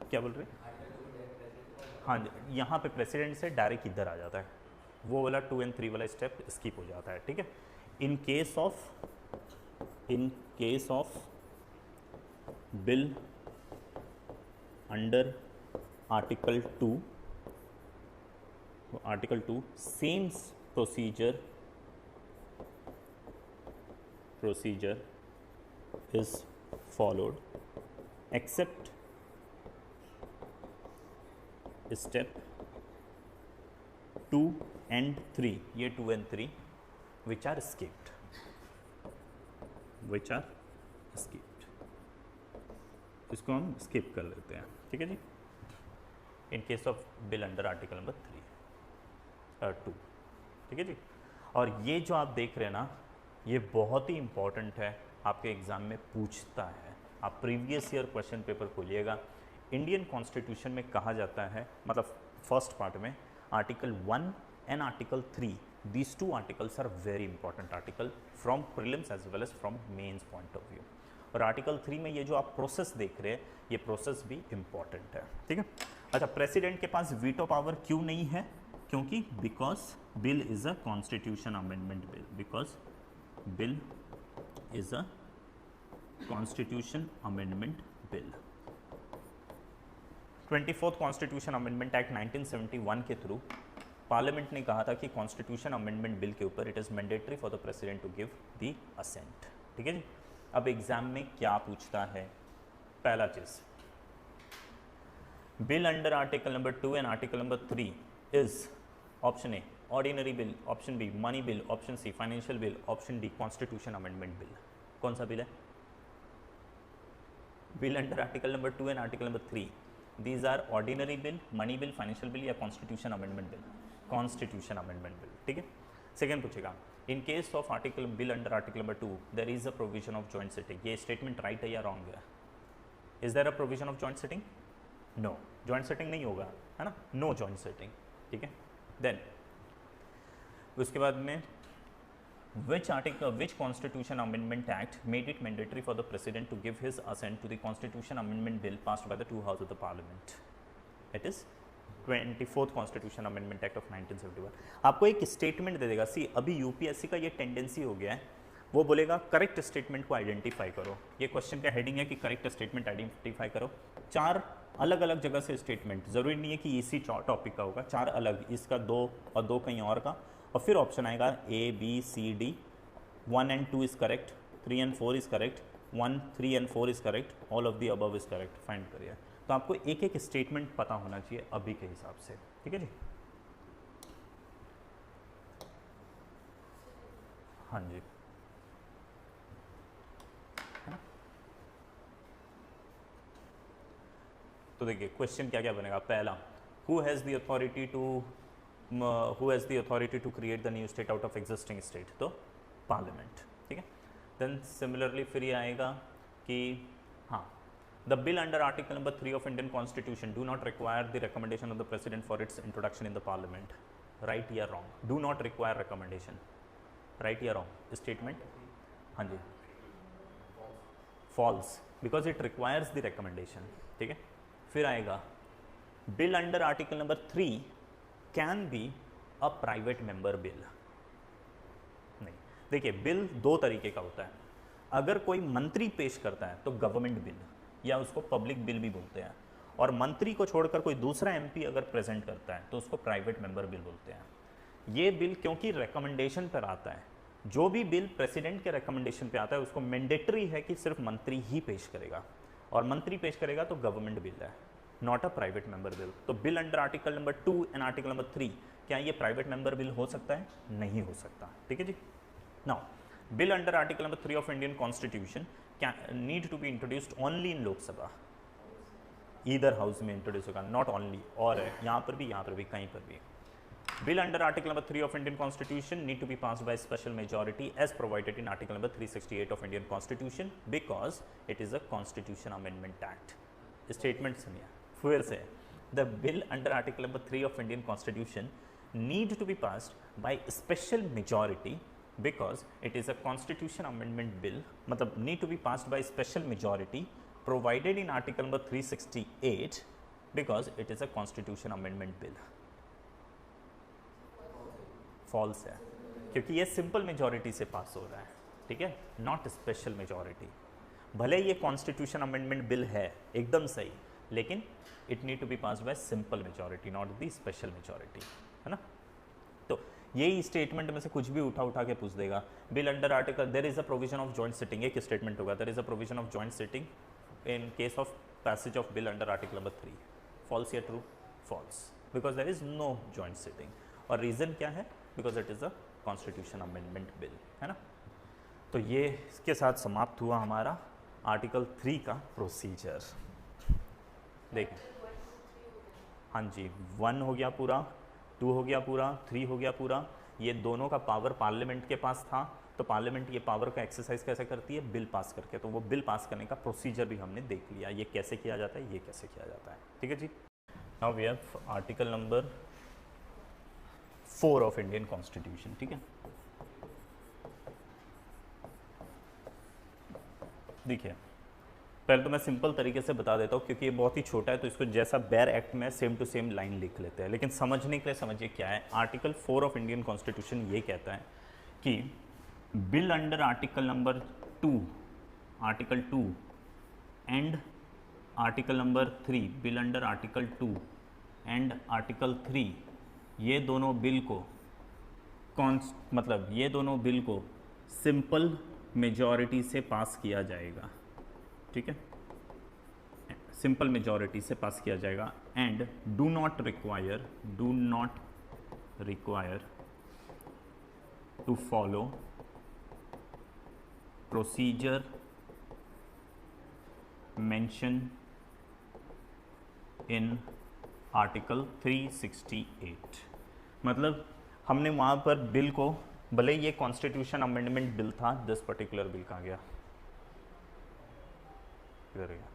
क्या बोल रहे हैं, हाँ यहाँ पे प्रेसिडेंट से डायरेक्ट इधर आ जाता है, वो वाला 2 और 3 वाला स्टेप स्किप हो जाता है, ठीक है। इन case of bill under article 2, article 2 same procedure is followed except step 2 and 3, ये 2 and 3 which are skipped, इसको हम स्किप कर लेते हैं, ठीक है जी। In case of bill under article number 2, ठीक है जी। और ये जो आप देख रहे हैं ना, ये बहुत ही इंपॉर्टेंट है, आपके एग्जाम में पूछता है। आप प्रीवियस ईयर क्वेश्चन पेपर खोलिएगा, इंडियन कॉन्स्टिट्यूशन में कहा जाता है, मतलब फर्स्ट पार्ट में article 1 and article 3, these 2 articles are very important article from prelims as well as from mains point of view. और आर्टिकल 3 में ये जो आप प्रोसेस देख रहे हैं, ये प्रोसेस भी इंपॉर्टेंट है, ठीक है। अच्छा, प्रेसिडेंट के पास वीटो पावर क्यों नहीं है, क्योंकि because bill is a constitution amendment bill, because bill is a constitution amendment bill. 24th constitution amendment act 1971 के थ्रू पार्लियामेंट ने कहा था कि कॉन्स्टिट्यूशन अमेंडमेंट बिल के ऊपर it is mandatory for the president to give the assent, ठीक है जी। अब एग्जाम में क्या पूछता है, पहला चीज, bill under article number 2 and article number 3 is option A ordinary bill, option B money bill, option C financial bill, option D constitution amendment bill. कौन सा बिल है? Bill under article number 2 and article number 3, these are ordinary bill, money bill, financial bill या constitution amendment bill? Constitution amendment bill, ठीक है। Second पूछेगा, in case of article bill under article number 2 there is a provision of joint sitting, ये statement right है या wrong है? Is there a provision of joint sitting? No, joint sitting नहीं होगा, है ना, नो जॉइंट सिटिंग, ठीक है। देन उसके बाद में which constitution amendment act made it mandatory for the president to give his assent to the constitution amendment bill passed by the 2 houses of the parliament? It is 24th Constitution Amendment Act of 1971। आपको एक statement दे देगा, सी अभी UPSC का ये tendency हो गया है, वो बोलेगा करेक्ट स्टेटमेंट को आइडेंटिफाई करो। ये क्वेश्चन का हेडिंग है कि करेक्ट स्टेटमेंट आइडेंटिफाई करो। 4 अलग अलग जगह से स्टेटमेंट, जरूरी नहीं है कि इसी टॉपिक का होगा, 4 अलग, इसका 2 और 2 कहीं और का, और फिर ऑप्शन आएगा A B C D, 1 and 2 is correct, 3 and 4 is correct, 1, 3 and 4 is correct, all of the above is correct, find करिए। तो आपको एक एक स्टेटमेंट पता होना चाहिए अभी के हिसाब से, ठीक है जी। हाँ जी, है ना। तो देखिए क्वेश्चन क्या क्या बनेगा। पहला, who has the authority to who has the authority to create the new state out of existing state, तो पार्लियामेंट, ठीक है। देन सिमिलरली फिर ये आएगा कि हाँ, the bill under article number 3 of Indian constitution do not require the recommendation of the president for its introduction in the parliament, right या wrong? Do not require recommendation, right या wrong statement? हाँ जी, false, because it requires the recommendation, ठीक है। फिर आएगा bill under article number 3 can be a private member bill. नहीं, देखिए बिल दो तरीके का होता है। अगर कोई मंत्री पेश करता है तो गवर्नमेंट बिल या उसको पब्लिक बिल भी बोलते हैं, और मंत्री को छोड़कर कोई दूसरा एमपी अगर प्रेजेंट करता है तो उसको प्राइवेट मेंबर बिल बोलते हैं। ये बिल क्योंकि रिकमेंडेशन पर आता है, जो भी बिल प्रेसिडेंट के रिकमेंडेशन पे आता है उसको मैंडेटरी है कि सिर्फ मंत्री ही पेश करेगा, और मंत्री पेश करेगा तो गवर्नमेंट बिल है, not a private member bill. तो bill under article number 2 and article number 3, क्या ये प्राइवेट मेंबर बिल हो सकता है? नहीं हो सकता, ठीक है जी। Now bill under article number 3 of Indian constitution can need to be introduced only in Lok Sabha, either house में इंट्रोड्यूस होगा, नॉट ओनली, और यहाँ पर भी कहीं पर भी। Bill under Article number 3 of Indian Constitution need to be passed by special majority as provided in Article number 368 of Indian Constitution because it is a Constitution Amendment Act. Statement सुनिए फिर से, the bill under Article number 3 of Indian Constitution need to be passed by special majority because it is a Constitution Amendment Bill, मतलब need to be passed by special majority provided in Article number 368 because it is a Constitution Amendment Bill. False है, क्योंकि ये simple majority से पास हो रहा है, ठीक है, नॉट स्पेशल मेजॉरिटी। भले ये कॉन्स्टिट्यूशन अमेंडमेंट बिल है एकदम सही, लेकिन it need to be pass by simple majority, not the special majority, है ना। तो यही स्टेटमेंट में से कुछ भी उठा के पूछ देगा। Bill under article there is a provision of joint sitting, एक स्टेटमेंट होगा, there is a provision of joint sitting in case of passage of bill under article number 3, false या true? False, because there is no joint sitting, और reason क्या है? Because it is a constitution amendment bill, है ना। तो ये इसके साथ समाप्त हुआ हमारा आर्टिकल 3 का प्रोसीजर। देखें, हाँ जी, 1 हो गया पूरा, 2 हो गया पूरा, 3 हो गया पूरा। ये दोनों का पावर पार्लियामेंट के पास था, तो पार्लियामेंट ये पावर का एक्सरसाइज कैसे करती है? बिल पास करके। तो वो बिल पास करने का प्रोसीजर भी हमने देख लिया, ये कैसे किया जाता है, ये कैसे किया जाता है, ठीक है जी। Now we have article number 4 of Indian constitution, ठीक है। देखिए, पहले तो मैं सिंपल तरीके से बता देता हूँ, क्योंकि ये बहुत ही छोटा है, तो इसको जैसा बेयर एक्ट में सेम टू सेम लाइन लिख लेते हैं, लेकिन समझने के लिए समझिए क्या है। आर्टिकल 4 ऑफ इंडियन कॉन्स्टिट्यूशन ये कहता है कि bill under article number 2, article 2 and article number 3, bill under article 2 and article 3, ये दोनों बिल को मतलब ये दोनों बिल को सिंपल मेजॉरिटी से पास किया जाएगा, ठीक है, सिंपल मेजॉरिटी से पास किया जाएगा। And do not require to follow procedure mention in article 368। मतलब हमने वहाँ पर बिल को, भले ये कॉन्स्टिट्यूशन अमेंडमेंट बिल था, दिस पर्टिकुलर बिल कहाँ गया? इधर गया,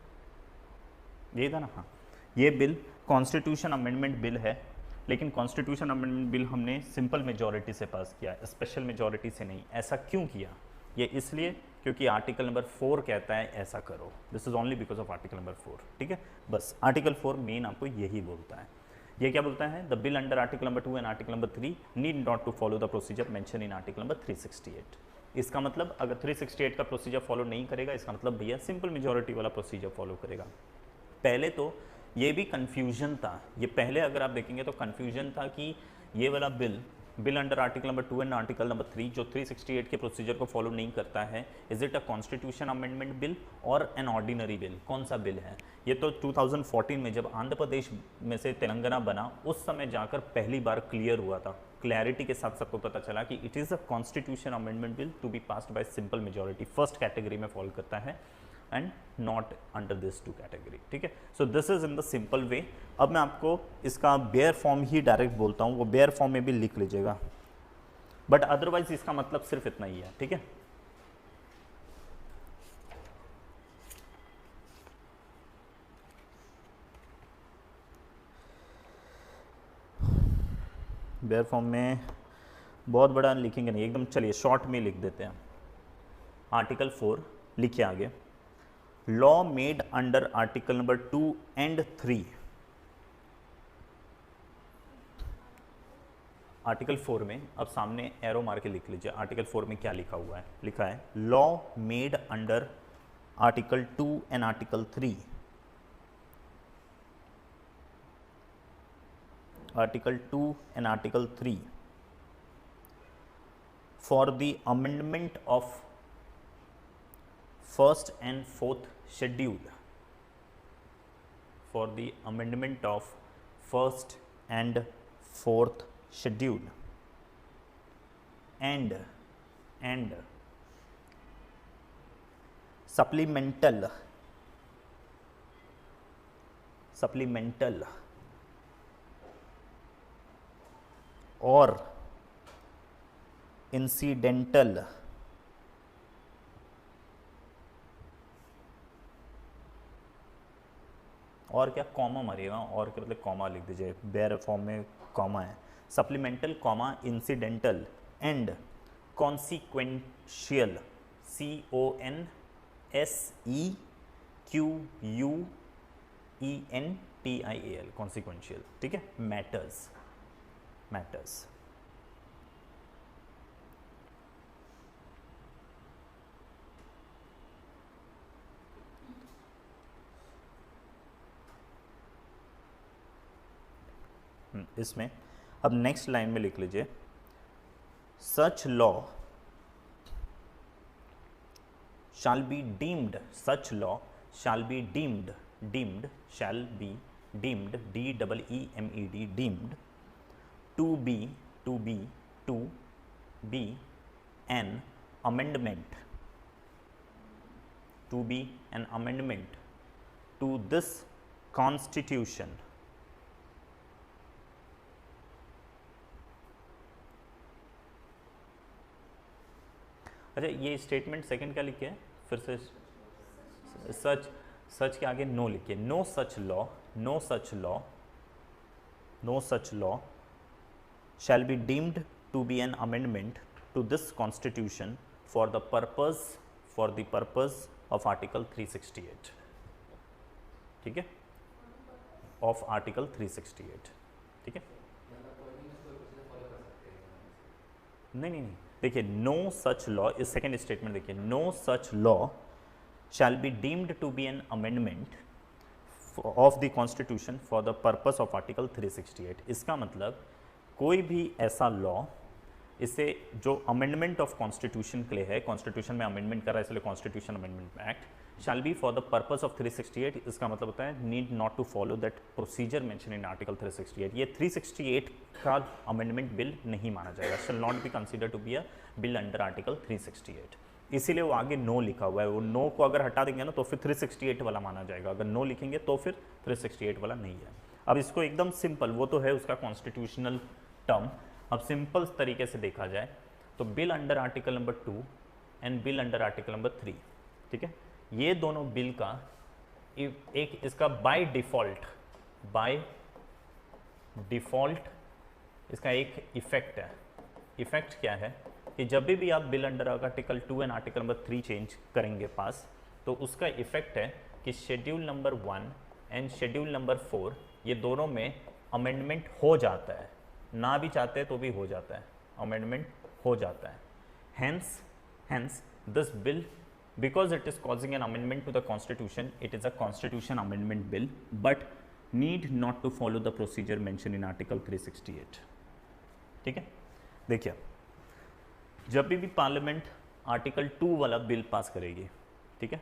ये था ना, हाँ, ये बिल कॉन्स्टिट्यूशन अमेंडमेंट बिल है, लेकिन कॉन्स्टिट्यूशन अमेंडमेंट बिल हमने सिंपल मेजॉरिटी से पास किया, स्पेशल मेजॉरिटी से नहीं। ऐसा क्यों किया? ये इसलिए क्योंकि आर्टिकल नंबर 4 कहता है ऐसा करो। This is only because of article number 4, ठीक है। बस आर्टिकल 4 मेन आपको यही बोलता है। ये क्या बोलता है? The bill under article number 2 and article number 3 need not to follow the procedure mention in article number 368। इसका मतलब अगर 368 का प्रोसीजर फॉलो नहीं करेगा, इसका मतलब भैया सिंपल मेजॉरिटी वाला प्रोसीजर फॉलो करेगा। पहले तो ये भी कन्फ्यूजन था, ये पहले अगर आप देखेंगे तो कन्फ्यूजन था कि ये वाला bill under article number 2 and article number 3 जो 368 के प्रोसीजर को फॉलो नहीं करता है, is it a constitution amendment bill और एन ऑर्डिनरी बिल? कौन सा बिल है? ये तो 2014 में जब आंध्र प्रदेश में से तेलंगाना बना, उस समय जाकर पहली बार क्लियर हुआ था, क्लैरिटी के साथ सबको पता चला कि it is a constitution amendment bill to be passed by simple majority, first category में फॉल करता है। And not under this two category, ठीक है। So this is in the simple way. अब मैं आपको इसका बेयर फॉर्म ही डायरेक्ट बोलता हूँ, वो बेयर फॉर्म में भी लिख लीजिएगा, बट अदरवाइज इसका मतलब सिर्फ इतना ही है, ठीक है। बेयर फॉर्म में बहुत बड़ा लिखेंगे नहीं, एकदम चलिए शॉर्ट में लिख देते हैं। आर्टिकल 4 लिखिए आगे, law made under article number 2 and 3। Article 4 में अब सामने एरो मार के लिख लीजिए, आर्टिकल 4 में क्या लिखा हुआ है। लिखा है law made under article 2 and article 3। Article 2 and article 3 for the amendment of first and fourth schedule, for the amendment of first and fourth schedule, and supplemental और इंसिडेंटल और क्या कॉमा मारिएगा, और क्या मतलब कॉमा लिख दीजिए, बेयर फॉर्म में comma है। Supplemental comma incidental and consequential, CONSEQUENTIAL, consequential, ठीक है। मैटर्स इसमें अब नेक्स्ट लाइन में लिख लीजिए, सच law shall be deemed, such law shall be deemed, shall be deemed, DEEMED, deemed to be an amendment, to this constitution, अच्छा ये statement second क्या लिखे है फिर से, सच के आगे नो लिखिए, no such law shall be deemed to be an amendment to this constitution for the purpose of article 368, ठीक है, of article 368, ठीक है। नहीं देखिए, नो सच लॉ, इस सेकेंड स्टेटमेंट देखिए, no such law shall be deemed to be an amendment of the constitution for the purpose of article 368। इसका मतलब कोई भी ऐसा लॉ, इसे जो अमेंडमेंट ऑफ कॉन्स्टिट्यूशन के लिए है, कॉन्स्टिट्यूशन में अमेंडमेंट कर रहा है इसलिए constitution amendment act, shall be for the purpose of 368। इसका मतलब होता है need not to follow that procedure mention in article 368। ये 368 का अमेंडमेंट बिल नहीं माना जाएगा, shall not be consider to be a bill under article 368। इसीलिए वो आगे नो लिखा हुआ है, वो नो को अगर हटा देंगे ना तो फिर 368 वाला माना जाएगा, अगर नो लिखेंगे तो फिर 368 वाला नहीं है। अब इसको एकदम सिंपल, वो तो है उसका कॉन्स्टिट्यूशनल टर्म, अब सिंपल तरीके से देखा जाए तो bill under article number 2 and bill under article number 3, ठीक है, ये दोनों बिल का एक इसका बाय डिफ़ॉल्ट इसका एक इफेक्ट है। इफेक्ट क्या है कि जब भी आप bill under article 2 and article number 3 change करेंगे पास, तो उसका इफेक्ट है कि schedule number 1 and schedule number 4 ये दोनों में अमेंडमेंट हो जाता है, ना भी चाहते तो भी हो जाता है, अमेंडमेंट हो जाता है। hence this bill, because it is causing an amendment to the constitution, it is a constitution amendment bill but need not to follow the procedure mentioned in article 368, ठीक है। देखिए, जब भी पार्लियामेंट आर्टिकल 2 वाला bill pass करेगी, ठीक है,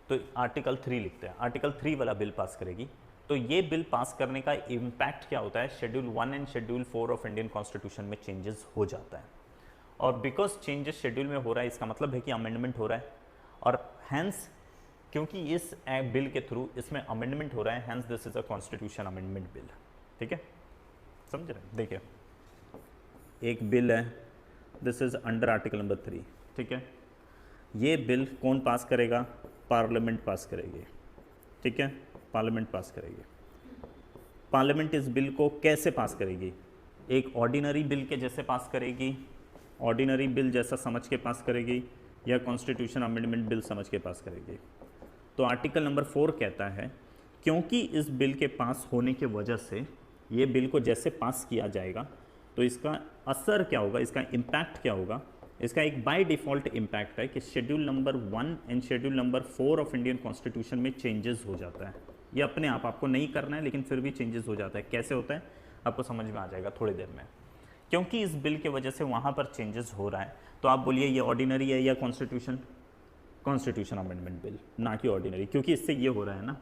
तो आर्टिकल 3 लिखते हैं, आर्टिकल 3 वाला बिल पास करेगी, तो ये बिल पास करने का इम्पैक्ट क्या होता है, schedule 1 and schedule 4 of Indian constitution में चेंजेस हो जाता है, और बिकॉज चेंजेस शेड्यूल में हो रहा है इसका मतलब है कि अमेंडमेंट हो रहा है, और हैंस क्योंकि इस बिल के थ्रू इसमें अमेंडमेंट हो रहा है, hence this is a constitution amendment bill. ठीक है, समझ रहे हैं? देखिए एक बिल है, this is under article number 3। ठीक है, ये बिल कौन पास करेगा? पार्लियामेंट पास करेगी। ठीक है, पार्लियामेंट पास करेगी। पार्लियामेंट इस बिल को कैसे पास करेगी? एक ऑर्डिनरी बिल के जैसे पास करेगी, ऑर्डिनरी बिल जैसा समझ के पास करेगी, या कॉन्स्टिट्यूशन अमेंडमेंट बिल समझ के पास करेगी? तो आर्टिकल नंबर 4 कहता है क्योंकि इस बिल के पास होने की वजह से ये बिल को जैसे पास किया जाएगा तो इसका असर क्या होगा, इसका इम्पैक्ट क्या होगा? इसका एक बाय डिफ़ॉल्ट इम्पैक्ट है कि schedule number 1 and schedule number 4 of Indian constitution में चेंजेस हो जाता है। ये अपने आप आपको नहीं करना है, लेकिन फिर भी चेंजेस हो जाता है। कैसे होता है आपको समझ में आ जाएगा थोड़ी देर में। क्योंकि इस बिल के वजह से वहाँ पर चेंजेस हो रहा है, तो आप बोलिए ये ऑर्डिनरी है या कॉन्स्टिट्यूशन? कॉन्स्टिट्यूशन अमेंडमेंट बिल, ना कि ऑर्डिनरी, क्योंकि इससे ये हो रहा है ना,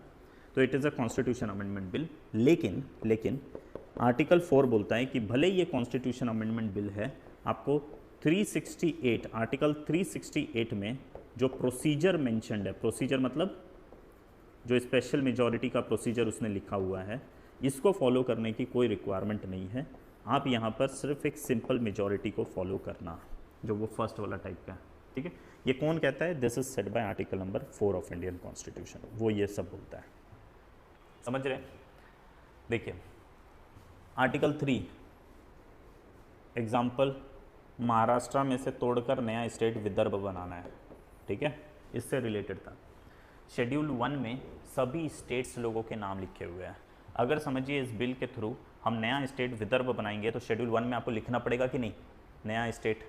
तो it is a constitution amendment bill. लेकिन आर्टिकल 4 बोलता है कि भले ये कॉन्स्टिट्यूशन अमेंडमेंट बिल है, आपको 368 आर्टिकल 368 में जो प्रोसीजर मेंशन्ड है, प्रोसीजर मतलब जो स्पेशल मेजॉरिटी का प्रोसीजर उसने लिखा हुआ है, इसको फॉलो करने की कोई रिक्वायरमेंट नहीं है। आप यहाँ पर सिर्फ एक सिंपल मेजॉरिटी को फॉलो करना, जो वो फर्स्ट वाला टाइप का है। ठीक है, ये कौन कहता है? This is said bye article number 4 of Indian constitution, वो ये सब बोलता है। समझ रहे? देखिए आर्टिकल 3 एग्जाम्पल, महाराष्ट्र में से तोड़कर नया स्टेट विदर्भ बनाना है। ठीक है, इससे रिलेटेड था। शेड्यूल 1 में सभी स्टेट्स लोगों के नाम लिखे हुए हैं। अगर समझिए इस बिल के थ्रू हम नया स्टेट विदर्भ बनाएंगे तो शेड्यूल 1 में आपको लिखना पड़ेगा कि नहीं, नया स्टेट,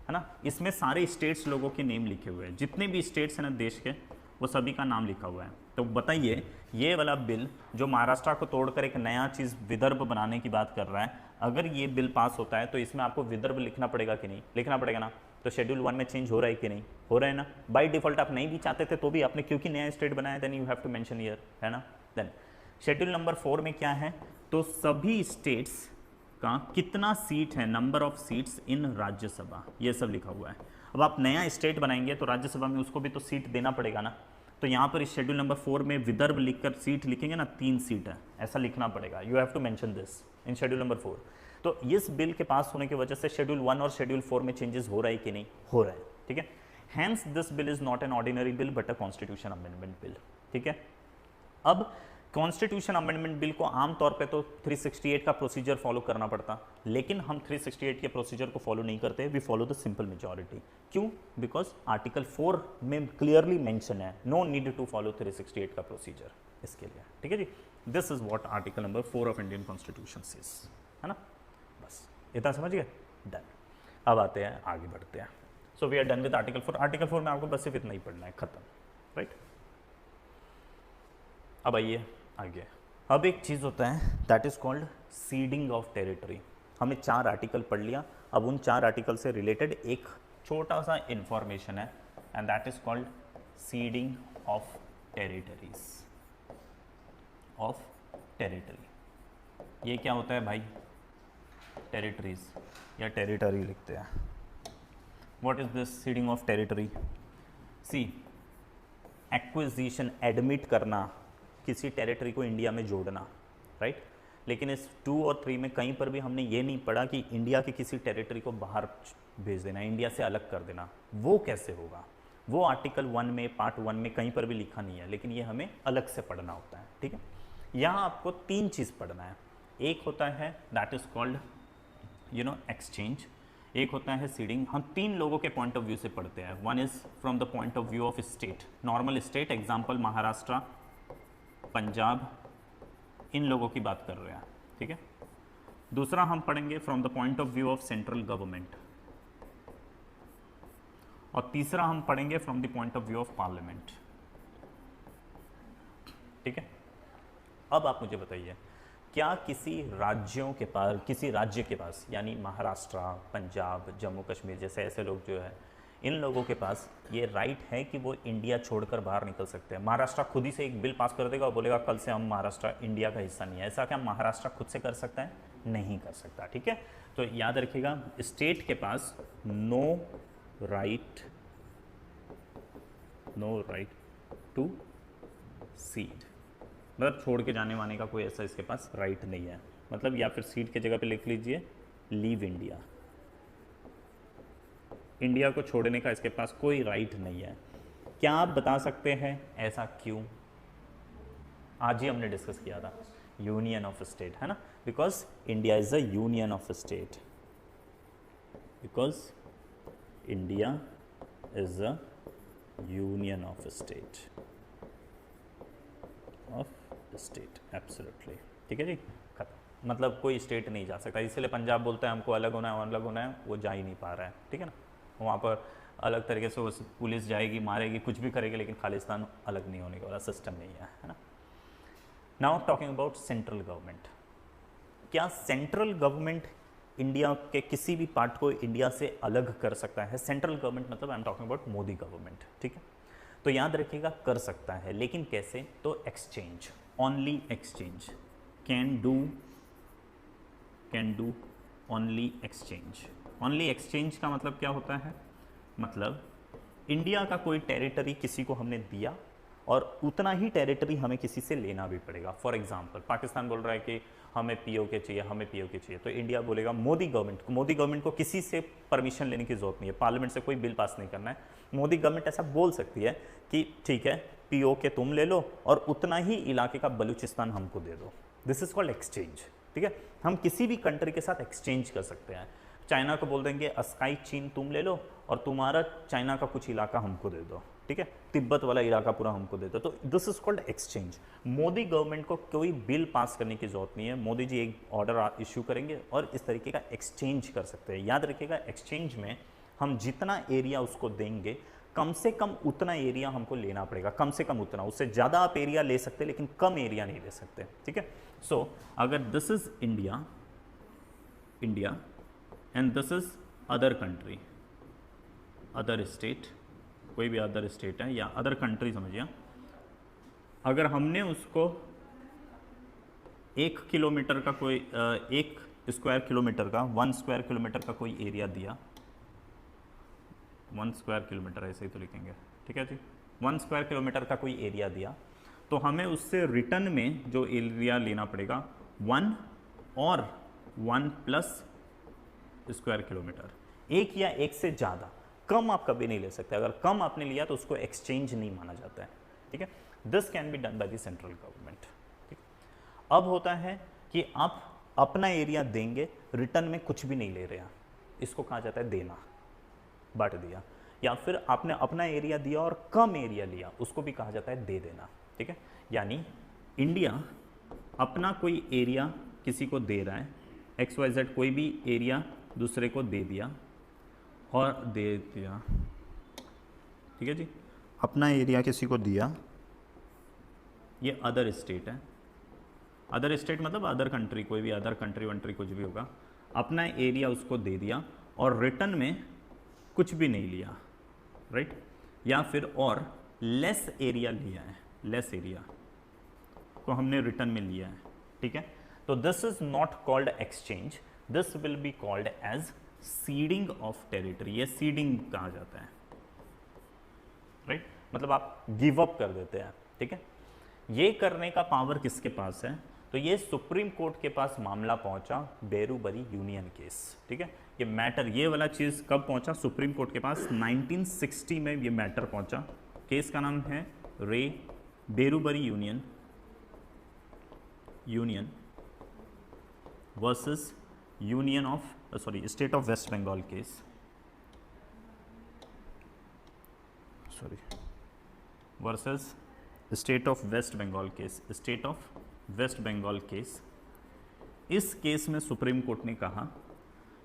है ना? इसमें सारे स्टेट्स लोगों के नेम लिखे हुए हैं, जितने भी स्टेट्स हैं ना देश के, वो सभी का नाम लिखा हुआ है। तो बताइए ये वाला बिल जो महाराष्ट्र को तोड़कर एक नया चीज़ विदर्भ बनाने की बात कर रहा है, अगर ये बिल पास होता है तो इसमें आपको विदर्भ लिखना पड़ेगा कि नहीं? लिखना पड़ेगा ना। तो शेड्यूल 1 में चेंज हो रहा है कि नहीं? हो रहा है ना। बाय डिफॉल्ट आप नहीं भी चाहते थे तो भी आपने क्योंकि नया स्टेट बनाया, then you have to mention here, है ना। देन शेड्यूल नंबर 4 में क्या है? तो सभी स्टेट्स का कितना सीट है, number of seats in Rajya Sabha, ये सब लिखा हुआ है। अब आप नया स्टेट बनाएंगे तो राज्यसभा में उसको भी तो सीट देना पड़ेगा ना। तो यहाँ पर इस शेड्यूल नंबर 4 में विदर्भ लिखकर सीट लिखेंगे ना, 3 सीट है, ऐसा लिखना पड़ेगा। You have to mention this in schedule number 4। तो इस बिल के पास होने की वजह से शेड्यूल 1 और शेड्यूल 4 में चेंजेस हो रहा है कि नहीं? हो रहा है। ठीक है, hence this bill is not an ordinary bill but a constitution amendment bill. ठीक है, अब कॉन्स्टिट्यूशन अमेंडमेंट बिल को आमतौर पे तो 368 का प्रोसीजर फॉलो करना पड़ता, लेकिन हम 368 के प्रोसीजर को फॉलो नहीं करते, we follow the simple majority. क्यों? बिकॉज आर्टिकल 4 में क्लियरली मेंशन है, नो नीड टू फॉलो 368 का प्रोसीजर इसके लिए। ठीक है जी, this is what article number 4 of Indian constitution says, है ना। बस इतना समझ गए? डन। अब आते हैं, आगे बढ़ते हैं। So we are done with article 4। Article 4 में आपको बस सिर्फ इतना ही पढ़ना है, खत्म, राइट। अब आइए आगे। अब एक चीज़ होता है that is called seeding of territory. हमने 4 आर्टिकल पढ़ लिया, अब उन 4 आर्टिकल से रिलेटेड एक छोटा सा इंफॉर्मेशन है, and that is called seeding of territories. Of territory, ये क्या होता है भाई? टेरिटरीज या टेरिटरी लिखते हैं। What is this ceding of territory? See, acquisition, admit करना, किसी टेरिटरी को इंडिया में जोड़ना, राइट। लेकिन इस 2 और 3 में कहीं पर भी हमने ये नहीं पढ़ा कि इंडिया के किसी टेरिटरी को बाहर भेज देना, इंडिया से अलग कर देना। वो कैसे होगा? वो आर्टिकल 1 में, पार्ट 1 में कहीं पर भी लिखा नहीं है, लेकिन ये हमें अलग से पढ़ना होता है। ठीक है, यहाँ आपको 3 चीज़ पढ़ना है। एक होता है दैट इज़ कॉल्ड एक्सचेंज, एक होता है सीडिंग। हम 3 लोगों के पॉइंट ऑफ व्यू से पढ़ते हैं। One is from the point of view of state, normal state, example Maharashtra, Punjab, इन लोगों की बात कर रहे हैं। ठीक है, दूसरा हम पढ़ेंगे from the point of view of central government, और तीसरा हम पढ़ेंगे from the point of view of parliament. ठीक है, अब आप मुझे बताइए, क्या किसी राज्यों के पास, किसी राज्य के पास, यानी महाराष्ट्र, पंजाब, जम्मू कश्मीर जैसे ऐसे लोग जो है, इन लोगों के पास ये राइट है कि वो इंडिया छोड़कर बाहर निकल सकते हैं? महाराष्ट्र खुद ही से एक बिल पास कर देगा और बोलेगा कल से हम महाराष्ट्र इंडिया का हिस्सा नहीं है, ऐसा क्या महाराष्ट्र खुद से कर सकता है? नहीं कर सकता। ठीक है, तो याद रखिएगा, स्टेट के पास नो राइट टू सीड, मतलब छोड़ के जाने वाने का कोई ऐसा इसके पास राइट नहीं है, मतलब या फिर सीड के जगह पे लिख लीजिए लीव इंडिया, इंडिया को छोड़ने का इसके पास कोई राइट नहीं है। क्या आप बता सकते हैं ऐसा क्यों? आज ही हमने डिस्कस किया था, यूनियन ऑफ स्टेट, है ना, because India is a union of state, because India is a union of state, absolutely, ठीक है जी, खत्म। मतलब कोई स्टेट नहीं जा सकता, इसलिए पंजाब बोलता है हमको अलग होना है, अलग होना है, वो जा ही नहीं पा रहा है, ठीक है ना। वहाँ पर अलग तरीके से वो पुलिस जाएगी, मारेगी, कुछ भी करेगी, लेकिन खालिस्तान अलग नहीं होने वाला सिस्टम नहीं है ना। Now talking about central government, क्या सेंट्रल गवर्नमेंट इंडिया के किसी भी पार्ट को इंडिया से अलग कर सकता है? सेंट्रल गवर्नमेंट मतलब I am talking about Modi government, ठीक है। तो याद रखिएगा कर सकता है, लेकिन कैसे? तो exchange, only exchange, can do only exchange. Only exchange का मतलब क्या होता है? मतलब इंडिया का कोई टेरिटरी किसी को हमने दिया और उतना ही टेरिटरी हमें किसी से लेना भी पड़ेगा। फॉर एग्जांपल पाकिस्तान बोल रहा है कि हमें पीओके चाहिए, हमें पीओके चाहिए, तो इंडिया बोलेगा मोदी गवर्नमेंट को किसी से परमिशन लेने की जरूरत नहीं है, पार्लियामेंट से कोई बिल पास नहीं करना है। मोदी गवर्नमेंट ऐसा बोल सकती है कि ठीक है पीओके तुम ले लो और उतना ही इलाके का बलूचिस्तान हमको दे दो। दिस इज कॉल्ड एक्सचेंज, ठीक है। हम किसी भी कंट्री के साथ एक्सचेंज कर सकते हैं। चाइना को बोल देंगे अस्काई चीन तुम ले लो और तुम्हारा चाइना का कुछ इलाका हमको दे दो, ठीक है, तिब्बत वाला इलाका पूरा हमको दे दो। तो this is called exchange. Modi government को कोई बिल पास करने की जरूरत नहीं है, मोदी जी एक ऑर्डर इशू करेंगे और इस तरीके का एक्सचेंज कर सकते हैं। याद रखिएगा एक्सचेंज में हम जितना एरिया उसको देंगे कम से कम उतना एरिया हमको लेना पड़ेगा, कम से कम उतना, उससे ज़्यादा आप एरिया ले सकते हैं लेकिन कम एरिया नहीं ले सकते, ठीक है। सो अगर this is India and this is other country, other state, कोई भी अदर स्टेट है या अदर कंट्री समझिए, अगर हमने उसको 1 किलोमीटर का कोई 1 स्क्वायर किलोमीटर का 1 स्क्वायर किलोमीटर का कोई एरिया दिया, 1 स्क्वायर किलोमीटर ऐसे ही तो लिखेंगे, ठीक है जी, 1 स्क्वायर किलोमीटर का कोई एरिया दिया, तो हमें उससे रिटर्न में जो एरिया लेना पड़ेगा 1 और 1 प्लस स्क्वायर किलोमीटर, एक या एक से ज़्यादा, कम आप कभी नहीं ले सकते। अगर कम आपने लिया तो उसको एक्सचेंज नहीं माना जाता है, ठीक है। This can be done by the central government, ठीक। अब होता है कि आप अपना एरिया देंगे, रिटर्न में कुछ भी नहीं ले रहे हैं, इसको कहा जाता है देना, बांट दिया। या फिर आपने अपना एरिया दिया और कम एरिया लिया, उसको भी कहा जाता है दे देना, ठीक है। यानी इंडिया अपना कोई एरिया किसी को दे रहा है, XYZ कोई भी एरिया दूसरे को दे दिया और दे दिया, ठीक है जी, अपना एरिया किसी को दिया, ये अदर स्टेट है, अदर स्टेट मतलब अदर कंट्री, कोई भी अदर कंट्री वंट्री कुछ भी होगा, अपना एरिया उसको दे दिया और रिटर्न में कुछ भी नहीं लिया, राइट। या फिर और लेस एरिया लिया है, लेस एरिया को हमने रिटर्न में लिया है, ठीक है। तो this is not called exchange, this will be called as ceding of territory, ये सीडिंग कहा जाता है, राइट। मतलब आप गिव अप कर देते हैं, ठीक है। ये करने का पावर किसके पास है? तो ये सुप्रीम कोर्ट के पास मामला पहुंचा, बेरूबरी यूनियन केस, ठीक है। ये मैटर, ये वाला चीज़ कब पहुंचा सुप्रीम कोर्ट के पास? 1960 में ये मैटर पहुंचा। केस का नाम है Berubari union versus union of state of west Bengal case, versus state of west Bengal case, state of west Bengal case. इस केस में सुप्रीम कोर्ट ने कहा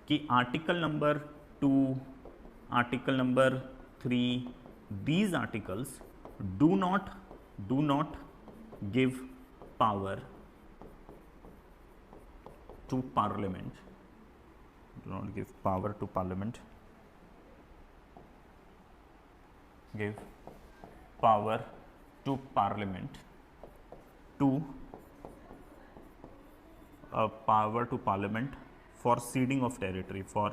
कि article number 2, article number 3, these articles do not give power to parliament, do not give power to parliament, give power to parliament to power to parliament for ceding of territory, for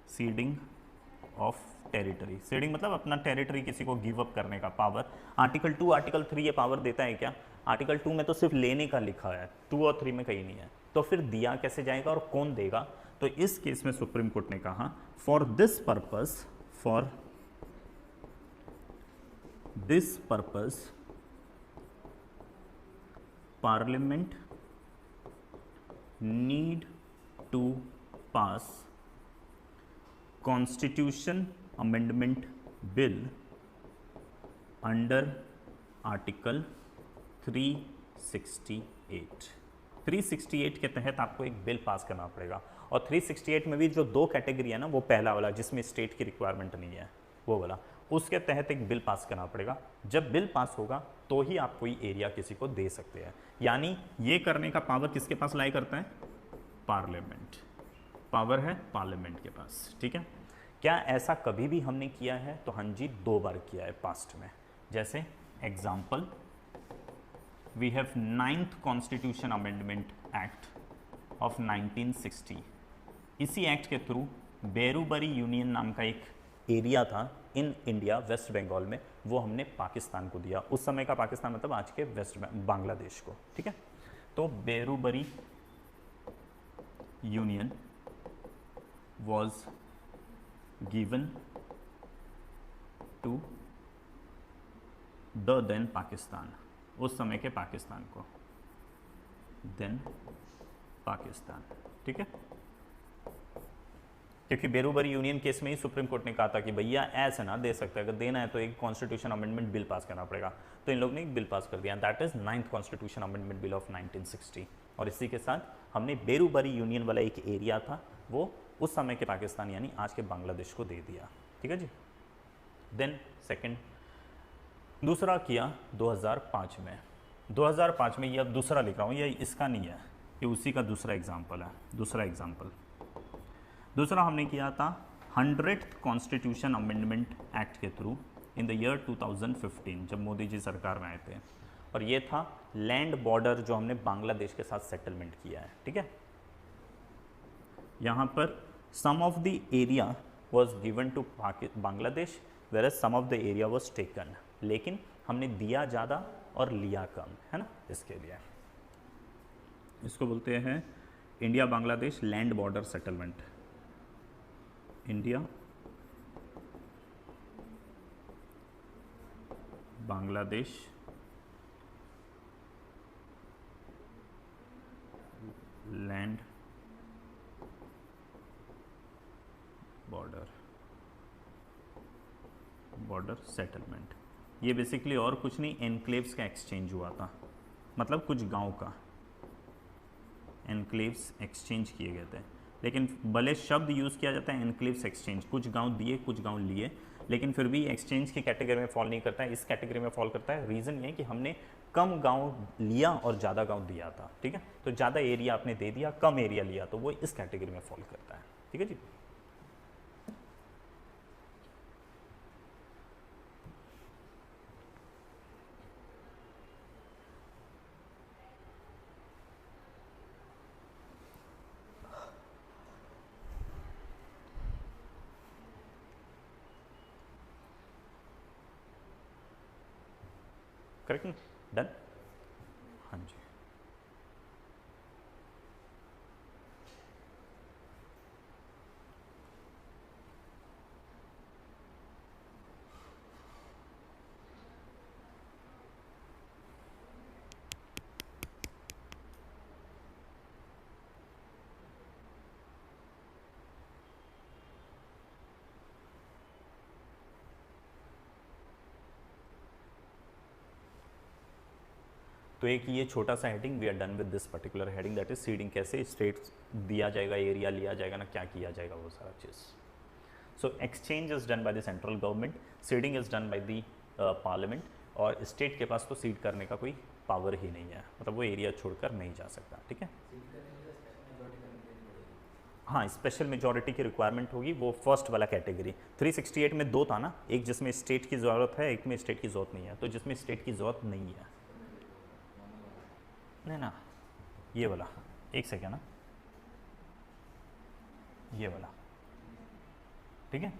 ceding of territory, seeding मतलब अपना territory किसी को give up करने का power. Article 2 article 3 ये power देता है क्या? आर्टिकल 2 में तो सिर्फ लेने का लिखा है, 2 और 3 में कहीं नहीं है। तो फिर दिया कैसे जाएगा और कौन देगा? तो इस केस में सुप्रीम कोर्ट ने कहा for this purpose Parliament need to pass constitution amendment bill under article 368। 368 के तहत आपको एक बिल पास करना पड़ेगा, और 368 में भी जो 2 कैटेगरी है ना, वो पहला वाला जिसमें स्टेट की रिक्वायरमेंट नहीं है वो वाला, उसके तहत एक बिल पास करना पड़ेगा। जब बिल पास होगा तो ही आप कोई एरिया किसी को दे सकते हैं। यानी ये करने का पावर किसके पास लाई करता है? पार्लियामेंट। पावर है पार्लियामेंट के पास, ठीक है। क्या ऐसा कभी भी हमने किया है? तो हाँ जी, 2 बार किया है पास्ट में। जैसे example, we have 9th constitution amendment act of 1960। इसी एक्ट के थ्रू बेरूबरी यूनियन नाम का एक एरिया था इन इंडिया, वेस्ट बंगाल में, वो हमने पाकिस्तान को दिया। उस समय का पाकिस्तान मतलब आज के वेस्ट बांग्लादेश को, ठीक है। तो Berubari union was given to the then Pakistan, उस समय के पाकिस्तान को, then पाकिस्तान, ठीक है। क्योंकि बेरूबरी यूनियन केस में ही सुप्रीम कोर्ट ने कहा था कि भैया ऐसे ना दे सकते, अगर देना है तो एक कॉन्स्टिट्यूशन अमेंडमेंट बिल पास करना पड़ेगा। तो इन लोग ने एक बिल पास कर दिया, that is 9th constitution amendment bill of 1960। और इसी के साथ हमने बेरूबरी यूनियन वाला एक एरिया था वो उस समय के पाकिस्तान यानी आज के बांग्लादेश को दे दिया, ठीक है जी। देन सेकंड, दूसरा किया 2005 में। 2005 में, ये अब दूसरा लिख रहा हूँ, ये इसका नहीं है, ये उसी का दूसरा एग्जाम्पल है। दूसरा हमने किया था 100th कॉन्स्टिट्यूशन अमेंडमेंट एक्ट के थ्रू इन द ईयर 2015, जब मोदी जी सरकार में आए थे। और ये था लैंड बॉर्डर जो हमने बांग्लादेश के साथ सेटलमेंट किया है, ठीक है। यहाँ पर some of the area was given to Bangladesh whereas some of the area was taken, लेकिन हमने दिया ज़्यादा और लिया कम, है ना। इसके लिए इसको बोलते हैं India Bangladesh land border settlement. India Bangladesh land border settlement. ये बेसिकली और कुछ नहीं, एनक्लेव्स का एक्सचेंज हुआ था, मतलब कुछ गांव का एनक्लेव्स एक्सचेंज किए गए थे। लेकिन भले शब्द यूज़ किया जाता है एनक्लेव्स एक्सचेंज, कुछ गांव दिए कुछ गांव लिए, लेकिन फिर भी एक्सचेंज की कैटेगरी में फॉल नहीं करता है, इस कैटेगरी में फॉल करता है। रीज़न ये है कि हमने कम गांव लिया और ज़्यादा गांव दिया था, ठीक है। तो ज़्यादा एरिया आपने दे दिया, कम एरिया लिया, तो वो इस कैटेगरी में फॉल करता है, ठीक है जी। करेक्ट ना? डन? हाँ जी। तो एक ये छोटा सा heading, we are done with this particular heading, that is ceding, कैसे स्टेट दिया जाएगा, एरिया लिया जाएगा ना, क्या किया जाएगा, वो सारा चीज़। So exchange is done by the central government, ceding is done by the parliament, और स्टेट के पास तो सीड करने का कोई पावर ही नहीं है, मतलब वो एरिया छोड़कर नहीं जा सकता, ठीक है। हाँ, स्पेशल मेजॉरिटी की रिक्वायरमेंट होगी, वो फर्स्ट वाला कैटेगरी। 368 में 2 था ना, एक जिसमें स्टेट की ज़रूरत है, एक में स्टेट की ज़रूरत नहीं है। तो जिसमें स्टेट की ज़रूरत नहीं है, नहीं ना, ये वाला, एक सेकेंड ना, ये वाला, ठीक है।